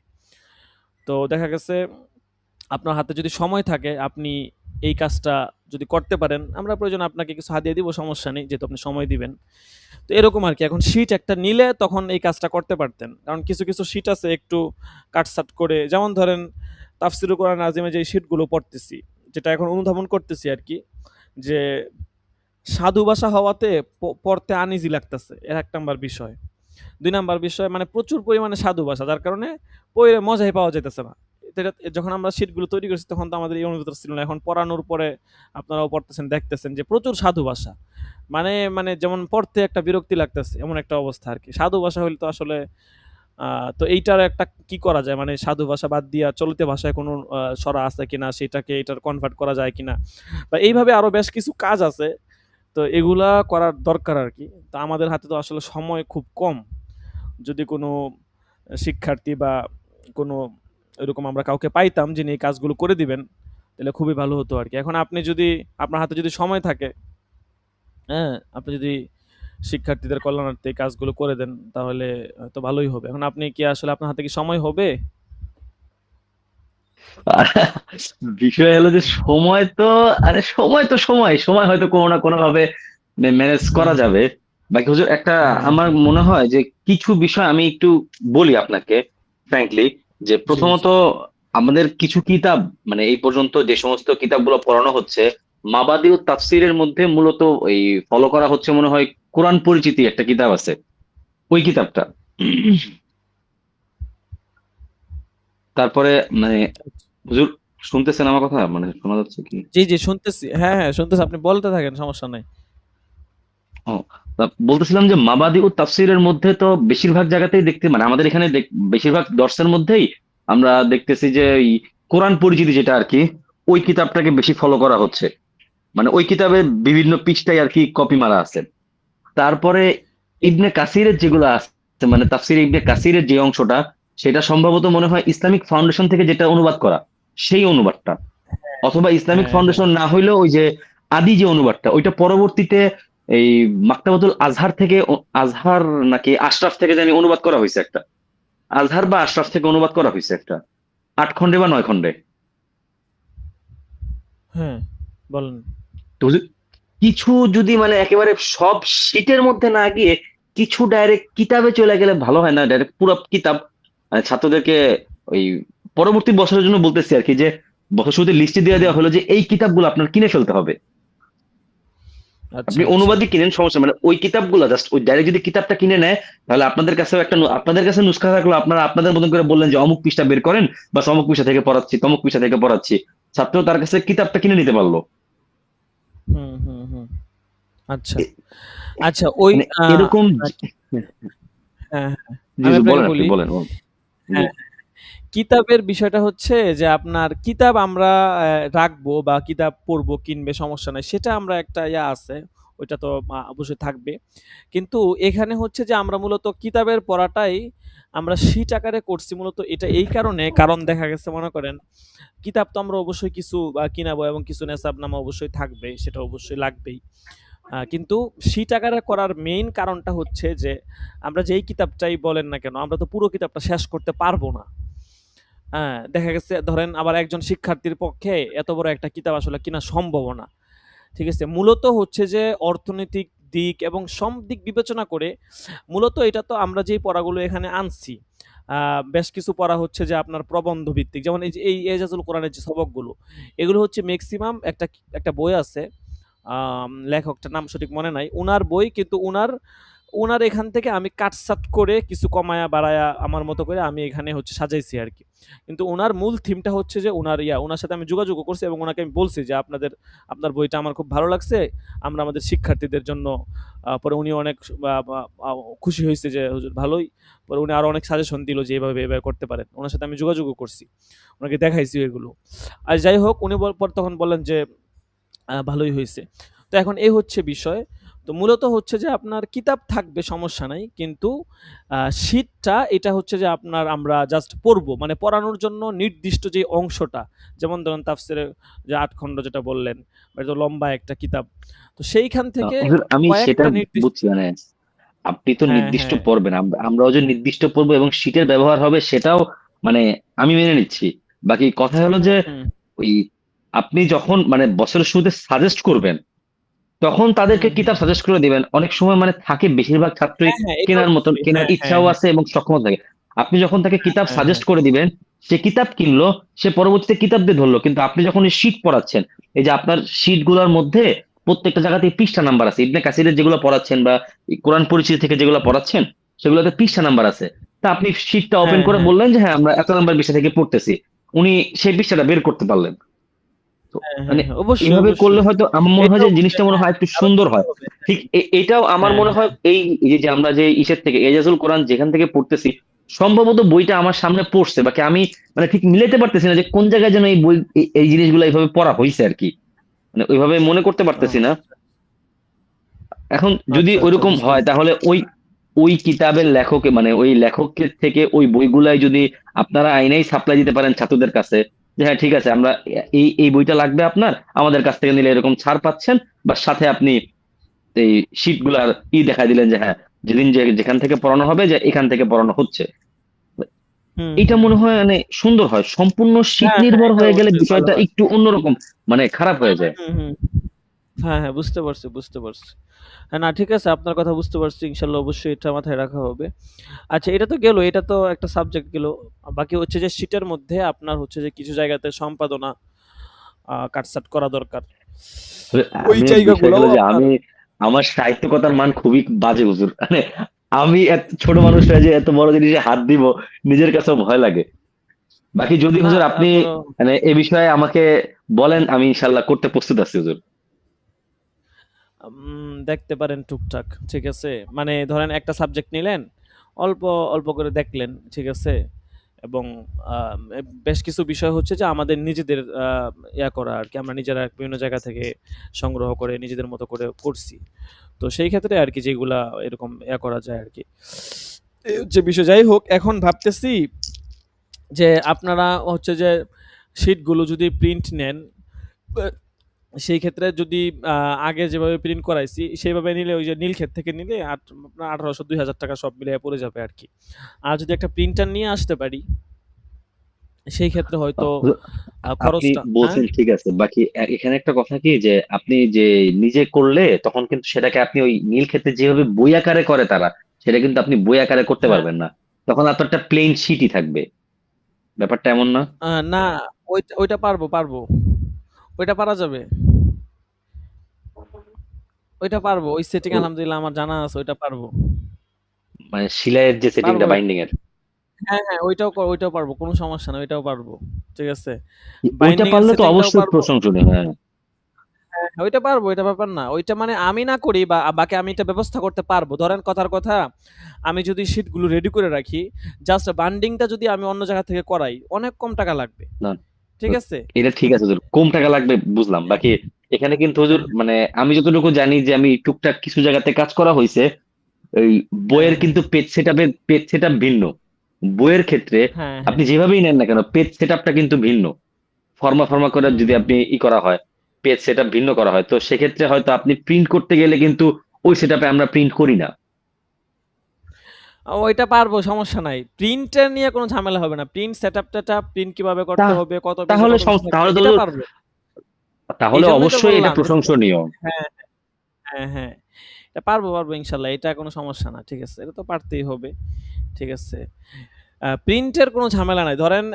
তো দেখা গেছে আপনার হাতে যদি সময় থাকে, আপনি এই কাজটা যদি করতে পারেন, আমরা প্রয়োজন আপনাকে কিছু হাদিয়া দিব, সমস্যা নেই, যেহেতু আপনি সময় দিবেন। তো এরকম আরকি। এখন শীট একটা নিলে তখন এই কাজটা করতে পারতেন। কারণ কিছু কিছু শীট আছে একটু কাটছাঁট করে, যেমন ধরেন তাফসীরুল কোরআন আজিমে যে শীটগুলো পড়তেছি, যেটা এখন অনুধাবন করতেছি আরকি, যে সাধু ভাষা হওয়াতে পড়তে আনইজি লাগতেছে, এর ১ নাম্বার বিষয়। ২ নাম্বার বিষয় মানে প্রচুর পরিমাণে সাধু ভাষা, যার কারণে পড়ে মজাই পাওয়া যাইতেছে না। যখন আমরা শীটগুলো তৈরি করছি তখন তো আমাদের এই অনুভূতিটা ছিল না। এখন পড়ানোর পরে আপনারাও পড়তেছেন, দেখতেছেন যে প্রচুর সাধু ভাষা। মানে যেমন পড়তে একটা বিরক্তি লাগতেছে, এমন একটা অবস্থা আরকি। সাধু ভাষা হইলে তো আসলে আ তো এইটার একটা কি করা যায়? মানে সাধু ভাষা বাদ দিয়া চলিত ভাষায় কোনো ছড়া আছে কিনা? সেটাকে এটার কনভার্ট করা যায় কিনা? বা এইভাবে আরো বেশ কিছু কাজ আছে। তো এগুলা করার দরকার আরকি। তো আমাদের হাতে তো আসলে সময় খুব কম। যদি কোনো শিক্ষার্থী বা কোনো এরকম আমরা কাউকে পাইতাম যিনি এই কাজগুলো করে দিবেন, তাহলে খুবই ভালো হতো আরকি। এখন আপনি যদি, আপনার হাতে যদি সময় থাকে, হ্যাঁ? আপনি যদি শিক্ষার্থীদের কল্যাণার্থে এই কাজগুলো করে দেন, তাহলে হয়তো ভালোই হবে। এখন আপনি কি আসলে, আপনার হাতে কি সময় হবে? আর বিষয় হলো যে সময় তো, আরে সময় তো সময় সময় হয়তো কোনো না কোনো ভাবে ম্যানেজ করা হুম, যাবে। বাকি হুজুর একটা, হ্যাঁ, আমার হ্যাঁ। মনে হয় যে কিছু বিষয় আমি একটু বলি আপনাকে ফ্র্যাঙ্কলি, যে জি, প্রথমত জি। আমাদের কিছু কিতাব, মানে এই পর্যন্ত যে সমস্ত কিতাবগুলো পড়ানো হচ্ছে, মাবাদি ও তাফসিরের মধ্যে মূলত এই ফলো করা হচ্ছে মনে হয় কোরআন পরিচিতি একটা কিতাব আছে, ওই কিতাবটা। তারপরে মানে আচ্ছা। হুজুর শুনতেছেন আমার কথা, মানে শোনা যাচ্ছে কি? জি, জি শুনতেছি। হ্যাঁ, হ্যাঁ শুনতেছি। আপনি বলতে থাকেন, সমস্যা নাই। ও, বলতেছিলাম যে মাবাদি ও তাফসিরের মধ্যে তো বেশিরভাগ জায়গাতেই দেখতে, মানে আমাদের এখানে বেশিরভাগ দর্শের মধ্যেই আমরা দেখতেছি যে এই কোরআন পরিচিতি যেটা আর কি, ওই কিতাবটাকে বেশি ফলো করা হচ্ছে। মানে ওই কিতাবে বিভিন্ন পৃষ্ঠায় আর কি কপি মারা আছে। তারপরে এ ইবনে কাসিরের যেগুলো আছে, মানে তাফসির ইবনে কাসিরের যে অংশটা, সেটা সম্ভবত মনে হয় ইসলামিক ফাউন্ডেশন থেকে যেটা অনুবাদ করা, সেই অনুবাদটা, অথবা ইসলামিক হ্যাঁ, হ্যাঁ। ফাউন্ডেশন না হইলেও ওই যে আদি যে অনুবাদটা, ওইটা পরবর্তীতে এই মাকতাবাতুল আজহার থেকে আজহার নাকি আশরাফ থেকে জানি অনুবাদ করা হয়েছে একটা, আজহার বা আশরাফ থেকে অনুবাদ করা হয়েছে একটা, 8 খণ্ডে বা 9 খণ্ডে। হ্যাঁ, বলেন। তো কিছু যদি মানে একেবারে সব শীটের মধ্যে না গিয়ে কিছু ডাইরেক্ট কিতাবে চলে গেলে ভালো হয় না? ডাইরেক্ট পুরো কিতাব ছাত্রদেরকে ওই পরবর্তী বছরের জন্য বলতেছি আর কি, যে বছর শুরুতে লিস্টে দিয়ে হুম। দেওয়া হলো যে এই কিতাবগুলো আপনার কিনে ফেলতে হবে। আচ্ছা, আপনি আচ্ছা। অনুবাদই কিনেন সমস্যা, মানে ওই কিতাবগুলো জাস্ট ওই ডাইরেক্ট যদি কিতাবটা কিনে নেয়, তাহলে আপনাদের কাছেও একটা আপনাদের কাছে নুসখা থাকলো, আপনারা আপনাদের মতন করে বললেন যে অমুক পৃষ্ঠা বের করেন, বা অমুক পৃষ্ঠা থেকে পড়াচ্ছি, তমুক পৃষ্ঠা থেকে পড়াচ্ছি, ছাত্র তার কাছে কিতাবটা কিনে নিতে পারলো। হুম, হুম, হুম। আচ্ছা। এ- আচ্ছা ওই মানে আ এরকম হ্যাঁ, হ্যাঁ। জি আমি জি, আপনাকে বলেন আপনি বলি। বলেন বলেন। জি। হ্যাঁ, কিতাবের বিষয়টা হচ্ছে যে আপনার কিতাব আমরা রাখবো বা কিতাব পড়বো, কিনবে সমস্যা নাই। সেটা আমরা একটা আছে। ওইটা তো অবশ্যই থাকবে। কিন্তু এখানে হচ্ছে যে আমরা মূলত কিতাবের পড়াটাই আমরা শীট আকারে করছি মূলত এটা এই কারণে, কারণ দেখা গেছে মনে করেন কিতাব তো আমরা অবশ্যই কিছু কিনাবো এবং কিছু নেশাবনামা অবশ্যই থাকবে, সেটা অবশ্যই লাগবেই। কিন্তু শীট আকারে করার মেইন কারণটা হচ্ছে যে আমরা যেই কিতাবটাই বলেন না কেন, আমরা তো পুরো কিতাবটা শেষ করতে পারবো না। হ্যাঁ, দেখা গেছে ধরেন আবার একজন শিক্ষার্থীর পক্ষে এত বড় একটা কিতাব আসলে কিনা সম্ভবও না। ঠিক আছে? মূলত হচ্ছে যে অর্থনৈতিক দিক এবং সব দিক বিবেচনা করে মূলত এটা তো আমরা যেই পড়াগুলো এখানে আনছি, আ বেশ কিছু পড়া হচ্ছে যে আপনার প্রবন্ধ ভিত্তিক। যেমন এই যে এই এজাজুল কোরআনের যে সবকগুলো, এগুলো হচ্ছে মেক্সিমাম একটা বই আছে। লেখকটার নাম সঠিক মনে নাই। উনার বই, কিন্তু উনার ওনার এখান থেকে আমি কাটসাট করে কিছু কমায়া বাড়ায়া আমার মতো করে আমি এখানে হচ্ছে সাজাইছি আর কি। কিন্তু ওনার মূল থিমটা হচ্ছে যে ওনার সাথে আমি যোগাযোগ করছি এবং ওনাকে আমি বলছি যে আপনার বইটা আমার খুব ভালো লাগছে, আমরা আমাদের শিক্ষার্থীদের জন্য। পরে উনি অনেক খুশি হয়েছে যে হুজুর ভালোই। পরে উনি আরো অনেক সাজেশন দিল যে এভাবে এভাবে করতে পারেন। ওনার সাথে আমি যোগাযোগও করছি, ওনাকে দেখাইছি এগুলো। আর যাই হোক, উনি তখন বললেন যে ভালোই হয়েছে। তো এখন এই হচ্ছে বিষয়। তো মূলত হচ্ছে যে আপনার কিতাব থাকবে, সমস্যা নাই, কিন্তু শীটটা এটা হচ্ছে যে আমরা জাস্ট পড়বো, মানে পড়ানোর জন্য নির্দিষ্ট যে অংশটা, যেমন ধরেন তাফসিরে যে ৮ খণ্ড যেটা বললেন, এটা তো লম্বা একটা কিতাব। তো সেইখান থেকে হুজুর আমি সেটা কয়েকটা নির্দিষ্ট। বুঝছি, মানে আপনি তো হ্যাঁ, নির্দিষ্ট হ্যাঁ। পড়বেন, আমরাও যে নির্দিষ্ট পড়বো এবং শীটের ব্যবহার হবে সেটাও মানে আমি মেনে নিচ্ছি। বাকি কথা হলো যে হুম, ওই আপনি যখন মানে বছরের শুরুতে সাজেস্ট করবেন তখন হুম, তাদেরকে হুম। কিতাব সাজেস্ট করে দিবেন। অনেক সময় মানে থাকে বেশিরভাগ ছাত্রই হ্যাঁ, হ্যাঁ, এটাও কেনার মতন করছি। কেনার হ্যাঁ, হ্যাঁ, ইচ্ছাও হ্যাঁ। আছে এবং সক্ষমতা থাকে। আপনি যখন তাকে কিতাব হ্যাঁ, হ্যাঁ। সাজেস্ট করে দিবেন, সে কিতাব কিনলো, সে পরবর্তীতে কিতাব দিয়ে ধরলো। কিন্তু আপনি যখন এই শীট পড়াচ্ছেন, এই যে আপনার শীট গুলোর মধ্যে প্রত্যেকটা জায়গাতে পৃষ্ঠা নাম্বার আছে, ইবনে কাসিরের যেগুলো পড়াচ্ছেন বা এই কোরআন পরিচিতি থেকে যেগুলো পড়াচ্ছেন সেগুলোতে পৃষ্ঠা নাম্বার আছে। তা আপনি শীটটা ওপেন হ্যাঁ, করে হ্যাঁ। বললেন যে হ্যাঁ আমরা এত নাম্বার পৃষ্ঠা থেকে পড়তেছি, উনি সেই পৃষ্ঠাটা বের করতে পারলেন। তো হ্যাঁ, হ্যাঁ, মানে হ্যাঁ। অবশ্যই, এইভাবে করলে অবশ্যই। হয়তো আমার মনে হয় এটাও যে হবে। জিনিসটা মনে হ্যাঁ, হয় একটু আরো সুন্দর সুন্দর হয়। হবে। ঠিক এটাও আমার হ্যাঁ, মনে হয় হ্যাঁ। এই যে আমরা যে ইসের থেকে এজাজুল কোরআন যেখান থেকে পড়তেছি, সম্ভবত বইটা আমার সামনে পড়ছে, বাকি আমি মানে ঠিক মিলাতে পারতেছি না যে কোন জায়গায় যেন এই বই এই জিনিসগুলো এইভাবে পড়া হয়েছে আর কি, মানে ওইভাবে মনে করতে পারতেছি না। ও এখন যদি আচ্ছা, আচ্ছা, ওইরকম বুঝতে হয় পারছি। তাহলে ওই ওই কিতাবের লেখকে মানে ওই লেখকের থেকে ওই বইগুলাই যদি আপনারা আইনেই সাপ্লাই দিতে পারেন ছাত্রদের কাছে, যে হ্যাঁ ঠিক আছে আমরা এই এই বইটা লাগবে আপনার, আমাদের কাছ থেকে নিলে এরকম ছাড় পাচ্ছেন, বা সাথে আপনি এই শীট গুলার দেখা দিলেন যে হ্যাঁ যেদিন যেখান থেকে পড়ানো হবে যে এখান থেকে পড়ানো হচ্ছে। হুম, এটা হুম, মনে হুম। হয় মানে সুন্দর হয়। সম্পূর্ণ শীট হ্যাঁ, হ্যাঁ, নির্ভর এটা হয়ে গেলে অবশ্যই ভালো বিষয়টা হয়। একটু অন্যরকম, মানে খারাপ হয়ে যায়। হুম, হুম। হ্যাঁ, হ্যাঁ, বুঝতে পারছি, বুঝতে পারছি। হ্যাঁ, না ঠিক আছে, আপনার কথা বুঝতে পারছি। ইনশাআল্লাহ অবশ্যই এটা মাথায় রাখা হবে। আচ্ছা, এটা তো গেল, এটা তো একটা সাবজেক্ট গেল। বাকি হচ্ছে যে শীটের মধ্যে আপনার হচ্ছে যে কিছু জায়গাতে সম্পাদনা কাটছাঁট করা দরকার। তবে ওই আমি বিষয় জায়গাগুলোও হলো যে আপনার। আমার সাহিত্যকতার মান খুবই বাজে হুজুর, মানে আমি এত ছোট মানুষ হয়ে যে এত বড় জিনিসে হাত দিব নিজের কাছেও ভয় লাগে। বাকি যদি না হুজুর আপনি তারপরেও মানে এ বিষয়ে আমাকে বলেন, আমি ইনশাল্লাহ করতে প্রস্তুত আছি হুজুর। দেখতে পারেন টুকটাক। ঠিক আছে? মানে ধরেন একটা সাবজেক্ট নিলেন, অল্প, অল্প করে দেখলেন। ঠিক আছে? এবং আ বেশ কিছু বিষয় হচ্ছে যে আমাদের নিজেদের করা আরকি। আমরা নিজেরা বিভিন্ন জায়গা থেকে সংগ্রহ করে নিজেদের মতো করে করছি। তো সেই ক্ষেত্রে আরকি যেগুলা এরকম করা যায় আরকি। এই হচ্ছে বিষয়। যাই হোক, এখন ভাবতেছি যে আপনারা হচ্ছে যে শিটগুলো যদি প্রিন্ট নেন, আ সেই ক্ষেত্রে যদি আ আগে যেভাবে প্রিন্ট করাইছি সেভাবে নিলে, ওই যে নীলক্ষেত থেকে নিলে আপনার ১৮০০-২,০০০ টাকা সব মিলাইয়া পড়ে যাবে আরকি। আর যদি একটা প্রিন্টার নিয়ে আসতে পারি, সেই ক্ষেত্রে হয়তো হুজুর, আপনি খরচটা, হ্যাঁ? বলছেন ঠিক আছে, বাকি এখানে একটা কথা কি যে আপনি যে নিজে করলে তখন কিন্তু সেটাকে আপনি ওই নীল ক্ষেতে যেভাবে বই আকারে করে তারা, সেটা কিন্তু আপনি বই আকারে করতে হ্যাঁ। পারবেন না। তখন আপনার একটা প্লেন শিটই থাকবে। ব্যাপারটা এমন না? না, ওইটা পারবো, পারবো। ওইটা পারা যাবে। ওইটা পারবো। ওই সেটিং ও, আলহামদুলিল্লাহ আমার জানা আছে, ওইটা পারবো। মানে সিলাইয়ের যে পারবো সেটিংটা ওইটা। বাইন্ডিং এর, হ্যাঁ, হ্যাঁ, ওইটাও পারবো। কোনো সমস্যা না, ওইটাও পারবো। ঠিক আছে? ওইটা বাইন্ডিং এর পারলে তো সেটিংটাও অবশ্যই পারবো। প্রশংসনীয়। হ্যাঁ, হ্যাঁ, হ্যাঁ, ওইটা পারবো, ওইটা ব্যাপার না। ওইটা মানে আমি না করি বা বাকি আমি এটা ব্যবস্থা করতে পারবো। ধরেন কথার কথা, আমি যদি শিটগুলো রেডি করে রাখি, জাস্ট বান্ডিংটা যদি আমি অন্য জায়গা থেকে করাই, অনেক কম টাকা লাগবে। না ঠিক আছে? এটা ঠিক আছে হুজুর, কম টাকা লাগবে বুঝলাম। বাকি এখানে কিন্তু হুজুর হ্যাঁ, মানে আমি যতটুকু জানি যে আমি টুকটাক কিছু জায়গাতে কাজ করা হয়েছে, এই হ্যাঁ, বইয়ের হ্যাঁ, কিন্তু পেজ সেটআপ ভিন্ন। বইয়ের ক্ষেত্রে হ্যাঁ, হ্যাঁ। আপনি যেভাবেই নেন না কেন পেজ সেটআপটা কিন্তু ভিন্ন। ফর্মা করে হুম, যদি হুম, আপনি করা হয়, পেজ সেটআপ ভিন্ন করা হয়, তো সেক্ষেত্রে হয়তো আপনি প্রিন্ট করতে গেলে কিন্তু ওই সেটআপে আমরা প্রিন্ট করি না। ওইটা পারবো, সমস্যা নাই। প্রিন্টের নিয়ে কোনো ঝামেলা হবে না। প্রিন্ট সেটআপ প্রিন্ট কিভাবে তা করতে হবে, কত পেজে তাহলে কত কিছু থাকবে, তাহলে তো এটা হুজুর, পারবো। তাহলে এইজন্যই তো অবশ্যই এটা বললাম যে প্রশংসনীয়। হ্যাঁ, হ্যাঁ, হ্যাঁ। এটা পারবো, পারবো ইনশাআল্লাহ। এটা কোনো সমস্যা না। ঠিক আছে? এটা তো পারতেই হবে। ঠিক আছে? প্রিন্টের কোনো ঝামেলা নাই। ধরেন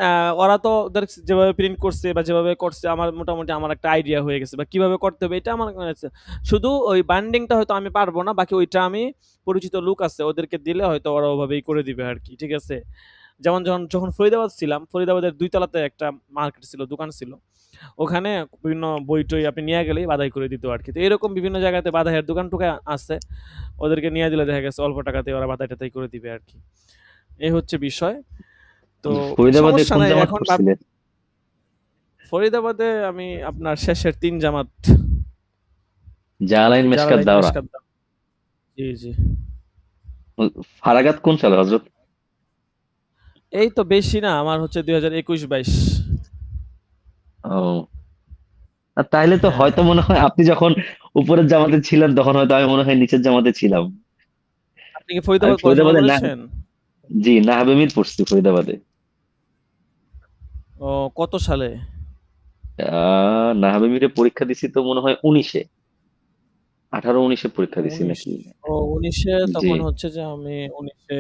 ওরা তো ওদের যেভাবে প্রিন্ট করছে বা যেভাবে করছে আমার মোটামুটি আমার একটা আইডিয়া হয়ে গেছে বা কিভাবে করতে হবে এটা আমার কাছে। শুধু ওই বাইন্ডিংটা হয়তো আমি পারবো না। বাকি ওইটা আমি পরিচিত লোক আছে ওদেরকে দিলে হয়তো ওরা ওভাবেই করে দিবে আরকি। ঠিক আছে? যেমন যখন ফরিদাবাদ ছিলাম, ফরিদাবাদের ২ তলাতে একটা মার্কেট ছিল, দোকান ছিল। ওখানে বিভিন্ন বই-টই আপনি নিয়ে গেলেই বাধাই করে দিত আরকি। তো এরকম বিভিন্ন জায়গাতে বাধাইয়ের দোকান-টোকান আছে। ওদেরকে নিয়ে দিলে দেখা গেছে অল্প টাকাতে ওরা বাধাই-টাধাই করে দিবে আরকি। এই হচ্ছে বিষয়। তো ফরিদাবাদে সমস্যা কোন নাই জামাত এখন পড়ছিলেন? ফরিদাবাদে আমি আপনার শেষের ৩ জামাত জালালাইন আরকি মেশকাত জালালাইন দাওরা। মেশকাত জি, জি। ফারাগাত কোন সালে হজরত? এই তো বেশি না আমার হচ্ছে ২০২১-২২। ও, তাইলে তো হ্যাঁ। হয়তো মনে হয় আপনি যখন উপরের জামাতে ছিলেন তখন হয়তো আমি মনে হয় নিচের জামাতে ছিলাম। আপনি কি আমি ফরিদাবাদ পড়াশোনা ফরিদাবাদে না, করেছেন? জি নাহাবে পড়ছি ফরিদাবাদে। ও কত সালে? নাহাবে পরীক্ষা দিছি তো মনে হয় 19-এ, 18-19-এ পরীক্ষা দিছি ১৯ নাকি। ও ১৯ এ জি। তখন হচ্ছে যে আমি ১৯ এ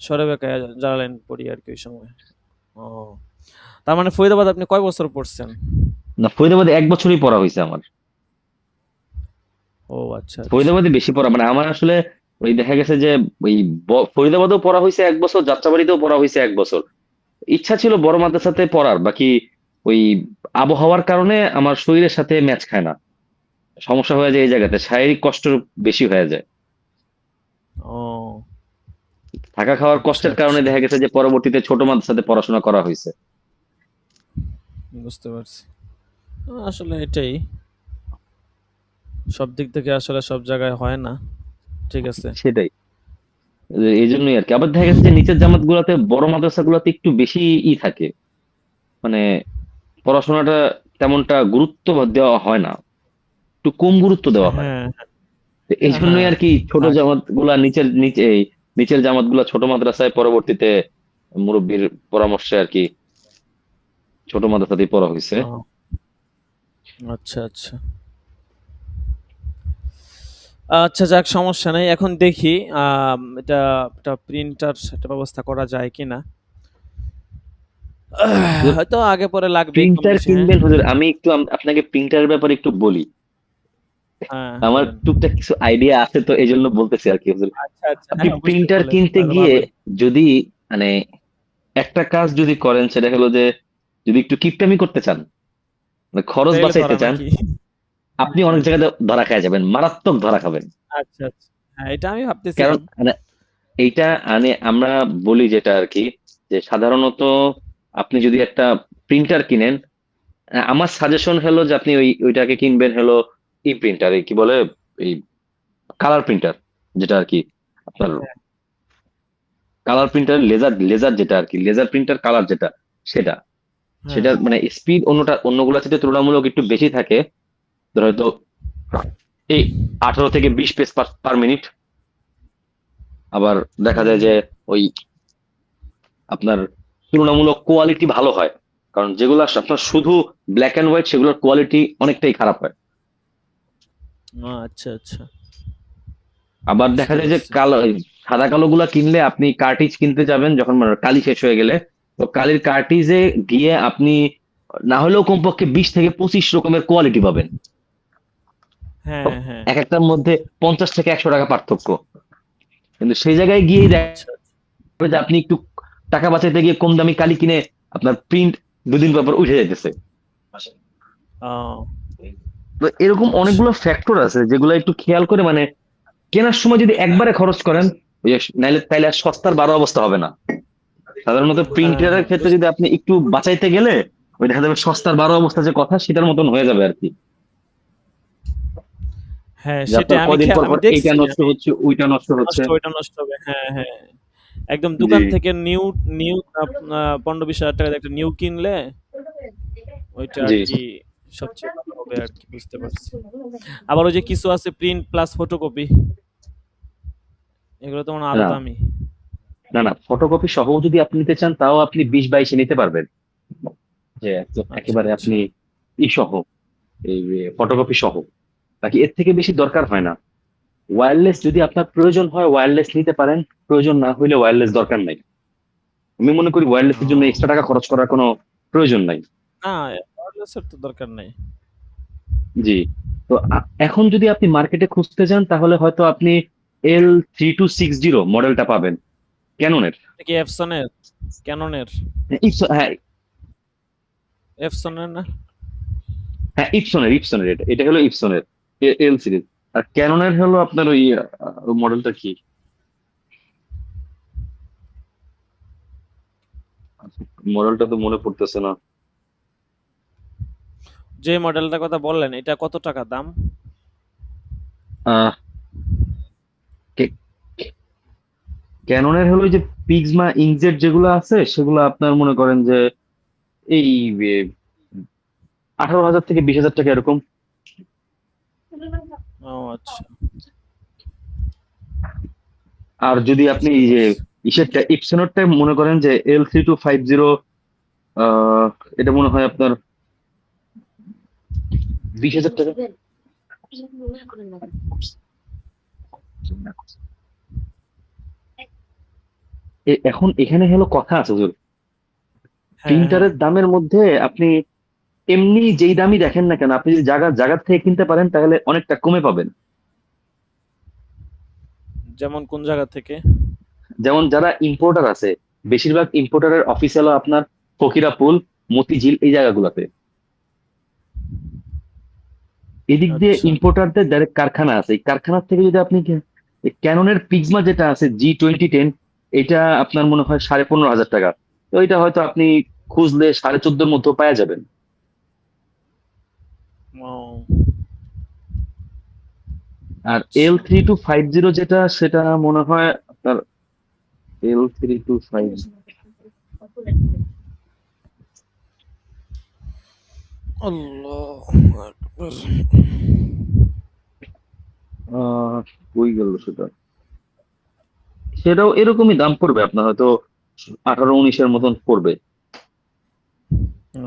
সরেবেকায় জালালাইন পড়ি আরকি ওই সময়। ও তার মানে ফরিদাবাদ আপনি কয় বছর পড়ছেন? না, ফরিদাবাদে 1 বছরই পড়া হয়েছে আমার। ও আচ্ছা, আচ্ছা। ফরিদাবাদে বেশি পড়া মানে আমার আসলে ওই দেখা গেছে যে ওই ফরিদাবাদেও পড়া হয়েছে 1 বছর, যাত্রাবাড়িতেও পড়া হয়েছে 1 বছর। ইচ্ছা ছিল বড় মাদ্রাসাতে পড়ার, বাকি ওই আবহাওয়ার কারণে আমার শরীরের সাথে ম্যাচ খায় না। সমস্যা হয়ে যায় এই জায়গাতে, শারীরিক কষ্ট বেশি হয়ে যায়। ও থাকা খাওয়ার আচ্ছা, কষ্টের কারণে আচ্ছা। দেখা গেছে যে পরবর্তীতে ছোট মাদ্রাসাতে পড়াশোনা করা হয়েছে। বুঝতে পারছি। আসলে এটাই। সব দিক থেকে আসলে সব জায়গায় হয় না। ঠিক আছে। সেটাই, এই জন্যই আর কি। আবার দেখা গেছে যে নিচের জামাত গুলাতে, বড় মাদ্রাসা গুলাতে একটু বেশি থাকে, মানে পড়াশোনাটা তেমনটা গুরুত্ব দেওয়া হয় না, একটু কম গুরুত্ব দেওয়া হয়। হ্যাঁ, তো এই জন্যই হ্যাঁ। আর কি ছোট থাক জামাত গুলা নিচের জামাত গুলা ছোট মাদ্রাসায় পরবর্তীতে মুরব্বীর পরামর্শে আর কি ছোট মাদ্রাসাতেই পড়া হয়েছে। ও আচ্ছা, আচ্ছা। আচ্ছা যাক সমস্যা নাই। এখন দেখি এটা একটা প্রিন্টার একটা ব্যবস্থা করা যায় কিনা। হয়তো আগে পরে লাগবে কম প্রিন্টার বেশি, হ্যাঁ? কিনবেন হুজুর, আমি একটু আপনাকে প্রিন্টারের ব্যাপারে একটু বলি। হ্যাঁ, আমার বলেন। টুকটাক কিছু আইডিয়া আছে তো এই জন্য বলতেছি আর কি হুজুর। আচ্ছা, আচ্ছা। আপনি হ্যাঁ, অবশ্যই প্রিন্টার বলেন। কিনতে তাহলে গিয়ে ভালোই। যদি মানে একটা কাজ যদি করেন, সেটা হলো যে যদি একটু কিপটামি করতে চান, মানে খরচ তাইলে বাঁচাইতে ধরা চান, নাকি? আপনি অনেক হ্যাঁ। জায়গাতে ধরা খেয়ে যাবেন, মারাত্মক ধরা খাবেন। আচ্ছা, আচ্ছা। হ্যাঁ, এটা আমি কারণ ভাবতেছিলাম। মানে এইটা মানে আমরা বলি যেটা আর কি, যে সাধারণত আপনি যদি একটা প্রিন্টার কিনেন, আমার সাজেশন হলো যে আপনি ওইটাকে কিনবেন হলো ই প্রিন্টার, এই কি বলে, এই কালার প্রিন্টার, যেটা আর কি আপনার হ্যাঁ, কালার প্রিন্টার, লেজার লেজার যেটা আর কি, লেজার প্রিন্টার কালার যেটা, সেটা হ্যাঁ। সেটা মানে স্পিড অন্যগুলোর সাথে তুলনামূলক একটু বেশি থাকে। ধর হয়তো এই 18 থেকে 20 পেজ পার মিনিট। আবার দেখা হুম, যায় যে হুম। ওই আপনার তুলনামূলক কোয়ালিটি ভালো হয়, কারণ যেগুলো আপনার শুধু ব্ল্যাক এন্ড হোয়াইট সেগুলোর কোয়ালিটি অনেকটাই খারাপ হয়। ও আচ্ছা, আচ্ছা। আবার দেখা বুঝতে যায় যে পারছি। কালো, সাদা কালো গুলা কিনলে আপনি কার্টিজ কিনতে যাবেন যখন, মানে কালি শেষ হয়ে গেলে, তো কালির কার্টিজে গিয়ে আপনি না হলেও কমপক্ষে 20 থেকে 25 রকমের কোয়ালিটি পাবেন। তো হ্যাঁ, হ্যাঁ। এক একটার মধ্যে 50 থেকে 100 টাকা পার্থক্য। কিন্তু সেই জায়গায় গিয়েই দেখা আচ্ছা, আচ্ছা। যাবে যে আপনি একটু টাকা বাঁচাইতে গিয়ে কম দামি কালি কিনে আপনার প্রিন্ট 2 দিন পর পর উঠে যাইতেছে। ও তো এরকম আচ্ছা। অনেকগুলো ফ্যাক্টর আছে যেগুলো একটু খেয়াল করে, মানে কেনার সময় যদি একবারে খরচ করেন, ওই যে নাইলে তাইলে আর সস্তার বারো অবস্থা হবে না। সাধারণত হ্যাঁ, প্রিন্টারের হ্যাঁ। ক্ষেত্রে যদি আপনি একটু বাঁচাইতে গেলে, ওই দেখা যাবে সস্তার বারো অবস্থা যে কথা, সেটার মতন হয়ে যাবে আর কি। হ্যাঁ, যে আপনার সেটাই কয়দিন পর আমি পর এইটা দেখছি। নষ্ট হচ্ছে, ওইটা নষ্ট হচ্ছে। নষ্ট ওইটা নষ্ট হবে। হ্যাঁ, হ্যাঁ। একদম জি, দোকান থেকে নিউ নিউ ১৫-২০ হাজার টাকা দিয়ে একটা নিউ কিনলে ওইটা জি। আরকি সবচেয়ে ভালো হবে আরকি বুঝতে পারছি। আবার ওই যে কিছু আছে প্রিন্ট প্লাস ফটোকপি এগুলো তো মনে হয় আরো না, দামি। না, ফটোকপি সহ যদি আপনি নিতে চান তাও আপনি 20-22-এ নিতে পারবেন, যে আচ্ছা, একেবারে আচ্ছা। আপনি সহ, এই ফটোকপি সহ। বাকি এর থেকে বেশি দরকার হয় না। ওয়্যারলেস যদি আপনার প্রয়োজন হয় ওয়্যারলেস নিতে পারেন, প্রয়োজন না হইলে ওয়্যারলেস দরকার নাই। আমি মনে করি ওয়্যারলেসের জন্য ও, এক্সট্রা টাকা খরচ করার কোনো প্রয়োজন নাই। না, ওয়্যারলেসের তো দরকার নেই। জি। তো এখন যদি আপনি মার্কেটে খুঁজতে যান তাহলে হয়তো আপনি L3260 মডেলটা পাবেন ক্যাননের। এটা কি এফসনের, ক্যাননের? হ্যাঁ, এফসনের না? হ্যাঁ, ইপসনের এটা এটা হলো ইপসনের এল সিরিজ। আর ক্যাননের হলো আপনার ওই মডেলটা কি, মডেলটা তো মনে পড়তেছে না। যে মডেলটার কথা বললেন, এটা কত টাকা দাম? আহ ক্যাননের হলো ওই যে পিগমা ইংজেট যেগুলো আছে সেগুলো আপনার মনে করেন যে এই 18,000 থেকে 20,000 টাকা এরকম। ও আচ্ছা, আর যদি আপনি বুঝতে এই যে পারছি। ইসেরটা ইপসনেরটা মনে করেন যে L3250, আহ এটা মনে হয় আপনার 20,000 টাকা। এখন এখানে হলো কথা আছে হুজুর, হ্যাঁ, হ্যাঁ। প্রিন্টারের দামের মধ্যে আপনি এমনি যেই দামই দেখেন না কেন, আপনি যদি জায়গা জায়গা থেকে কিনতে পারেন তাহলে অনেকটা কমে পাবেন। যেমন কোন জায়গা থেকে? যেমন যারা ইম্পোর্টার আছে, বেশিরভাগ ইম্পোর্টারের অফিস হলো আপনার ফকিরাপুল, মতিঝিল এই জায়গাগুলোতে। এদিক দিয়ে আচ্ছা। ইম্পোর্টারদের ডাইরেক্ট কারখানা আছে, এই কারখানার থেকে যদি আপনি ক্যাননের পিগমা যেটা আছে G2010, এটা আপনার মনে হয় 15,500 টাকা। তো এটা হয়তো আপনি খুঁজলে 14,500-র মধ্যে পাওয়া যাবেন। ও আর এল আচ্ছা। থ্রি টু ফাইভ জিরো যেটা সেটা মনে হয় আপনার L3250, আল্লাহ আকবার। আহ বই গেল সেটা, সেটাও এরকমই দাম পড়বে আপনার হয়তো 18-19-এর মতন পড়বে। ও,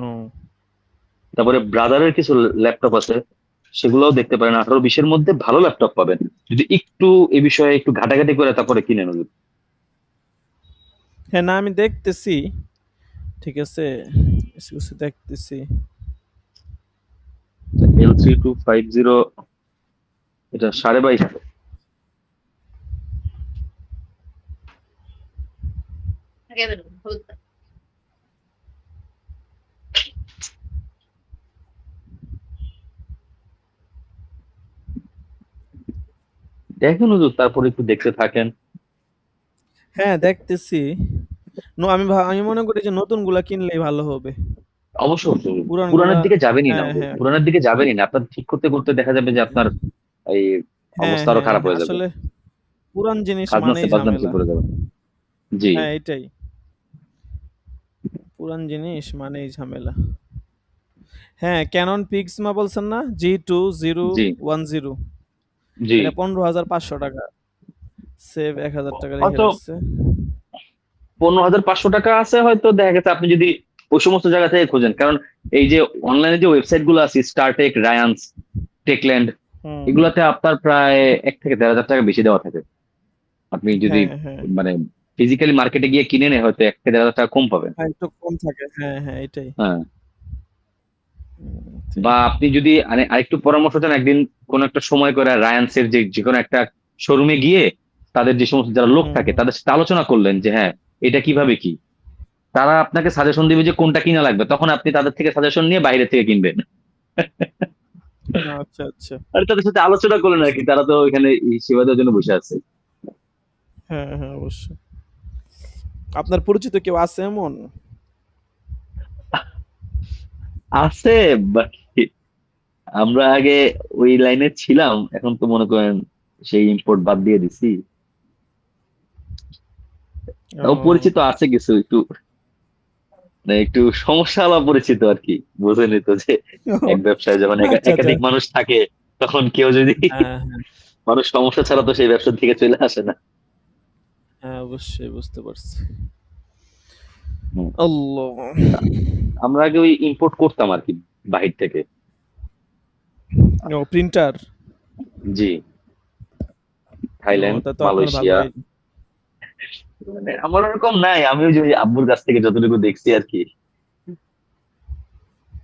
তারপরে ব্রাদারের কিছু ল্যাপটপ আছে, সেগুলোও দেখতে পারেন, 18-20-এর মধ্যে ভালো ল্যাপটপ পাবেন যদি একটু এ বিষয়ে একটু ঘাটাঘাটি করে তারপরে কিনে নেবেন। হ্যাঁ, না আমি দেখতেছি। ঠিক আছে, কিছু কিছু দেখতেছি। L3250, এটা 22,500। দেখেন হুজুর, তারপরে একটু দেখতে থাকেন। হ্যাঁ, দেখতেছি। আমি মনে করি যে নতুন গুলা কিনলেই ভালো হবে। অবশ্যই পুরান গুলা। পুরানের দিকে যাবেনই না হ্যাঁ, হুজুর, হ্যাঁ। পুরানের দিকে যাবেনই না, আপনার ঠিক করতে করতে দেখা যাবে যে আপনার এই হ্যাঁ, অবস্থা আরো হ্যাঁ, খারাপ হ্যাঁ। হয়ে যাবে, আসলে পুরান জিনিস খাজনাতে মানেই বাজনামতে ঝামেলা। পড়ে যাবে। জি। হ্যাঁ, এটাই। পুরান জিনিস মানেই ঝামেলা। হ্যাঁ, ক্যানন পিক্সমা বলছেন না? জি। G2010। জি। এটা 15,500 টাকা। সেভ 1,000 টাকা রেখে হয়তো রাখছে। 15,500 টাকা আছে, হয়তো দেখা গেছে আপনি যদি ওই সমস্ত জায়গা থেকে খোঁজেন, কারণ এই যে অনলাইনে যে ওয়েবসাইট গুলো আছে, স্টারটেক, রায়ান্স, টেকল্যান্ড, হুম, হুম। এগুলাতে আপনার প্রায় 1 থেকে 1,500 টাকা বেশি দেওয়া থাকে। আপনি যদি হ্যাঁ, হ্যাঁ। মানে ফিজিক্যালি মার্কেটে গিয়ে কিনে নেয় হয়তো 1 থেকে 1,500 টাকা কম পাবেন। হ্যাঁ, একটু কম থাকে। হ্যাঁ, হ্যাঁ, এটাই। হ্যাঁ। এটাই। বা আপনি যদি আরেকটু পরামর্শ চান, একদিন কোন একটা সময় করে রায়ান্সের যে যে কোনো একটা শোরুমে গিয়ে তাদের যে সমস্ত যারা লোক হুম, থাকে হুম। তাদের সাথে আলোচনা করলেন যে হ্যাঁ এটা কিভাবে কি, তারা আপনাকে সাজেশন দিবে যে কোনটা কিনা লাগবে, তখন আপনি তাদের থেকে সাজেশন নিয়ে বাইরে থেকে কিনবেন। আচ্ছা, আচ্ছা। আর তাদের সাথে আলোচনা করলেন আর কি, বুঝতে তারা তো এখানে এই সেবা দেওয়ার জন্য বসে আছে। হ্যাঁ, হ্যাঁ, অবশ্যই। আপনার পরিচিত কেউ আছে এমন? আছে, বাট আমরা আগে ওই লাইনে ছিলাম, এখন তো মনে করেন সেই ইম্পোর্ট বাদ দিয়ে দিছি। তাও ও। পরিচিত আছে কিছু, একটু মানে একটু সমস্যা হওয়া পরিচিত আর কি, বুঝেনি তো যে ও, এক ব্যবসায় যখন আচ্ছা, আচ্ছা। একাধিক মানুষ থাকে তখন কেউ যদি হ্যাঁ, হ্যাঁ, মানুষ সমস্যা ছাড়া তো সেই ব্যবসার দিকে চলে আসে না। হ্যাঁ, অবশ্যই বুঝতে পারছি। হুম। আল্লাহ। আমরা আগে ওই ইম্পোর্ট করতাম আর কি, বাহির থেকে। ও, প্রিন্টার। জি। ও, থাইল্যান্ড, তা তো আপনার মালয়েশিয়া, ভালোই। মানে আমার ওরকম নাই, আমি ওই যে ওই আব্বুর কাছ থেকে যতটুকু দেখছি আর কি,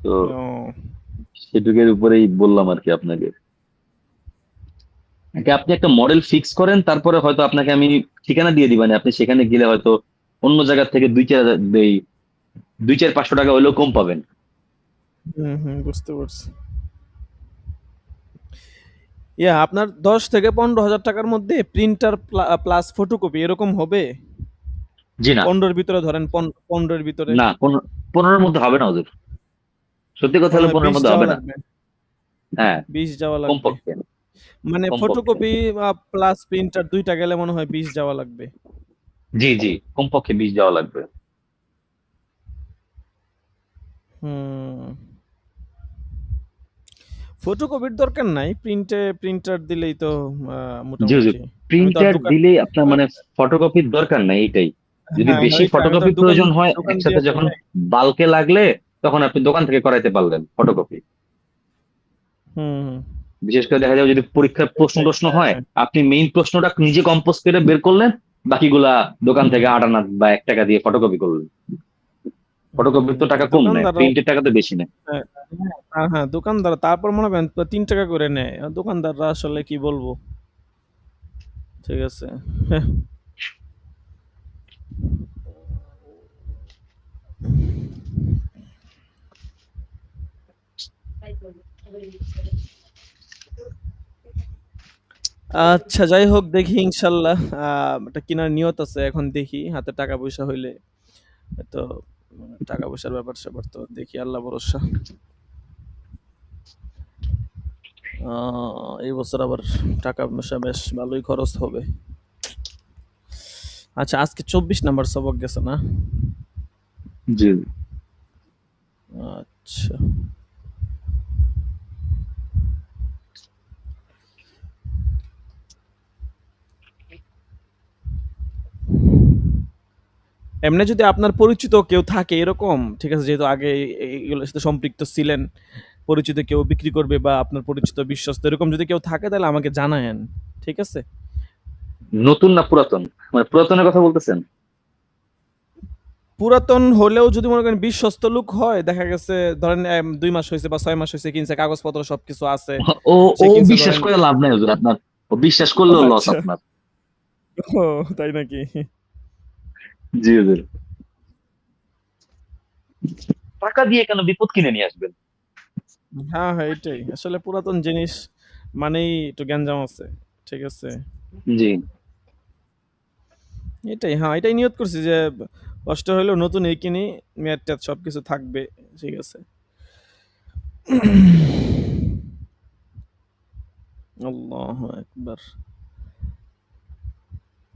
তো ও সেটুকুর উপরেই বললাম আর কি আপনাকে। আগে আপনি একটা মডেল ফিক্স করেন, তারপরে হয়তো আপনাকে আমি ঠিকানা দিয়ে দিবানি, আপনি সেখানে গেলে হয়তো অন্য জায়গা থেকে এই 2-4-500 টাকা হলেও কম পাবেন। হুম হুম, বুঝতে পারছি। আপনার 10 থেকে 15 হাজার টাকার মধ্যে প্রিন্টার প্লাস ফটোকপি এরকম হবে? জি না, 15-র ভিতরে ধরেন, 15-র ভিতরে না 15-র মধ্যে হবে না ওদের, সত্যি কথা মনে হলো হয় 15-র 20 মধ্যে যাওয়া হবে না। লাগবে। হ্যাঁ, 20 যাওয়া লাগবে। কমপক্ষে, মানে কমপক্ষে। ফটোকপি প্লাস প্রিন্টার দুইটা গেলে মনে হয় 20 যাওয়া লাগবে। জি জি, কমপক্ষে 20 যাওয়া লাগবে। হুম, ফটোকপির দরকার নাই, প্রিন্টার দিলেই তো জি জি, মোটামুটি। আমি তো আর প্রিন্টার দোকান দিলেই আপনার মানে ফটোকপির দরকার নাই এইটাই। যদি হ্যাঁ হ্যাঁ, বেশি আমি তো ফটোকপি আর দোকান প্রয়োজন হয় দোকান দিয়ে একসাথে, যখন বাল্কে লাগলে তখন আপনি দোকান থেকে করাইতে পারলেন ফটোকপি। হুম হুম, বিশেষ করে দেখা যাবে যদি পরীক্ষার প্রশ্ন ওটাই, টশ্ন হ্যাঁ হয়, হ্যাঁ। আপনি মেইন প্রশ্নটা নিজে কম্পোজ করে বের করলেন, বাকিগুলা দোকান হুম থেকে 8 আনা বা 1 টাকা দিয়ে ফটোকপি করলেন। ফটোকপির তো টাকা কম নেয়, দোকানদাররা, প্রিন্টের টাকা তো বেশি নেয়। হ্যাঁ হ্যাঁ হ্যাঁ, দোকানদার তারপর মনে করেন 3 টাকা করে নেয়, আর দোকানদাররা আসলে কি বলবো। ঠিক আছে। হ্যাঁ। আচ্ছা, যাই হোক, দেখি ইনশাল্লাহ। এটা কেনার নিয়ত আছে, এখন দেখি হাতে টাকা পয়সা হইলে তো, টাকা পয়সার ব্যাপার স্যাপার তো দেখি, আল্লাহ ভরসা। এই বছর আবার টাকা পয়সা বেশ ভালোই খরচ হবে। আচ্ছা, আজকে 24 নাম্বার সবক গেছে না? জি। আচ্ছা, এমনি যদি আপনার পরিচিত কেউ থাকে এরকম, ঠিক আছে, যেহেতু আগে এগুলোর সাথে সম্পৃক্ত ছিলেন, পরিচিত কেউ বিক্রি করবে বা আপনার পরিচিত বিশ্বস্ত এরকম যদি কেউ থাকে তাহলে আমাকে জানায়েন। ঠিক আছে। নতুন না পুরাতন, মানে পুরাতনের কথা বলতেছেন? পুরাতন হলেও যদি মনে করেন বিশ্বস্ত লোক হয়, দেখা গেছে ধরেন 2 মাস হয়েছে বা 6 মাস হয়েছে, কিনছে, কাগজপত্র সবকিছু আছে, ও, সে ও কিনছে বিশ্বাস ধরেন। করে লাভ নাই হুজুর আপনার, ও বিশ্বাস ও করলেও লস আচ্ছা। আপনার। ও, তাই নাকি? জি হুজুর, টাকা দিয়ে কেন বিপদ কিনে নিয়ে আসবেন? হ্যাঁ হ্যাঁ, এটাই আসলে পুরাতন জিনিস মানেই একটু গ্যাঞ্জাম আছে। ঠিক আছে। জি। এটাই, হ্যাঁ, এটাই নিয়ত করছি যে কষ্ট হলেও নতুন এই কিনি, মেয়াদ টেয়াদ সবকিছু থাকবে। ঠিক আছে। আল্লাহু আকবার।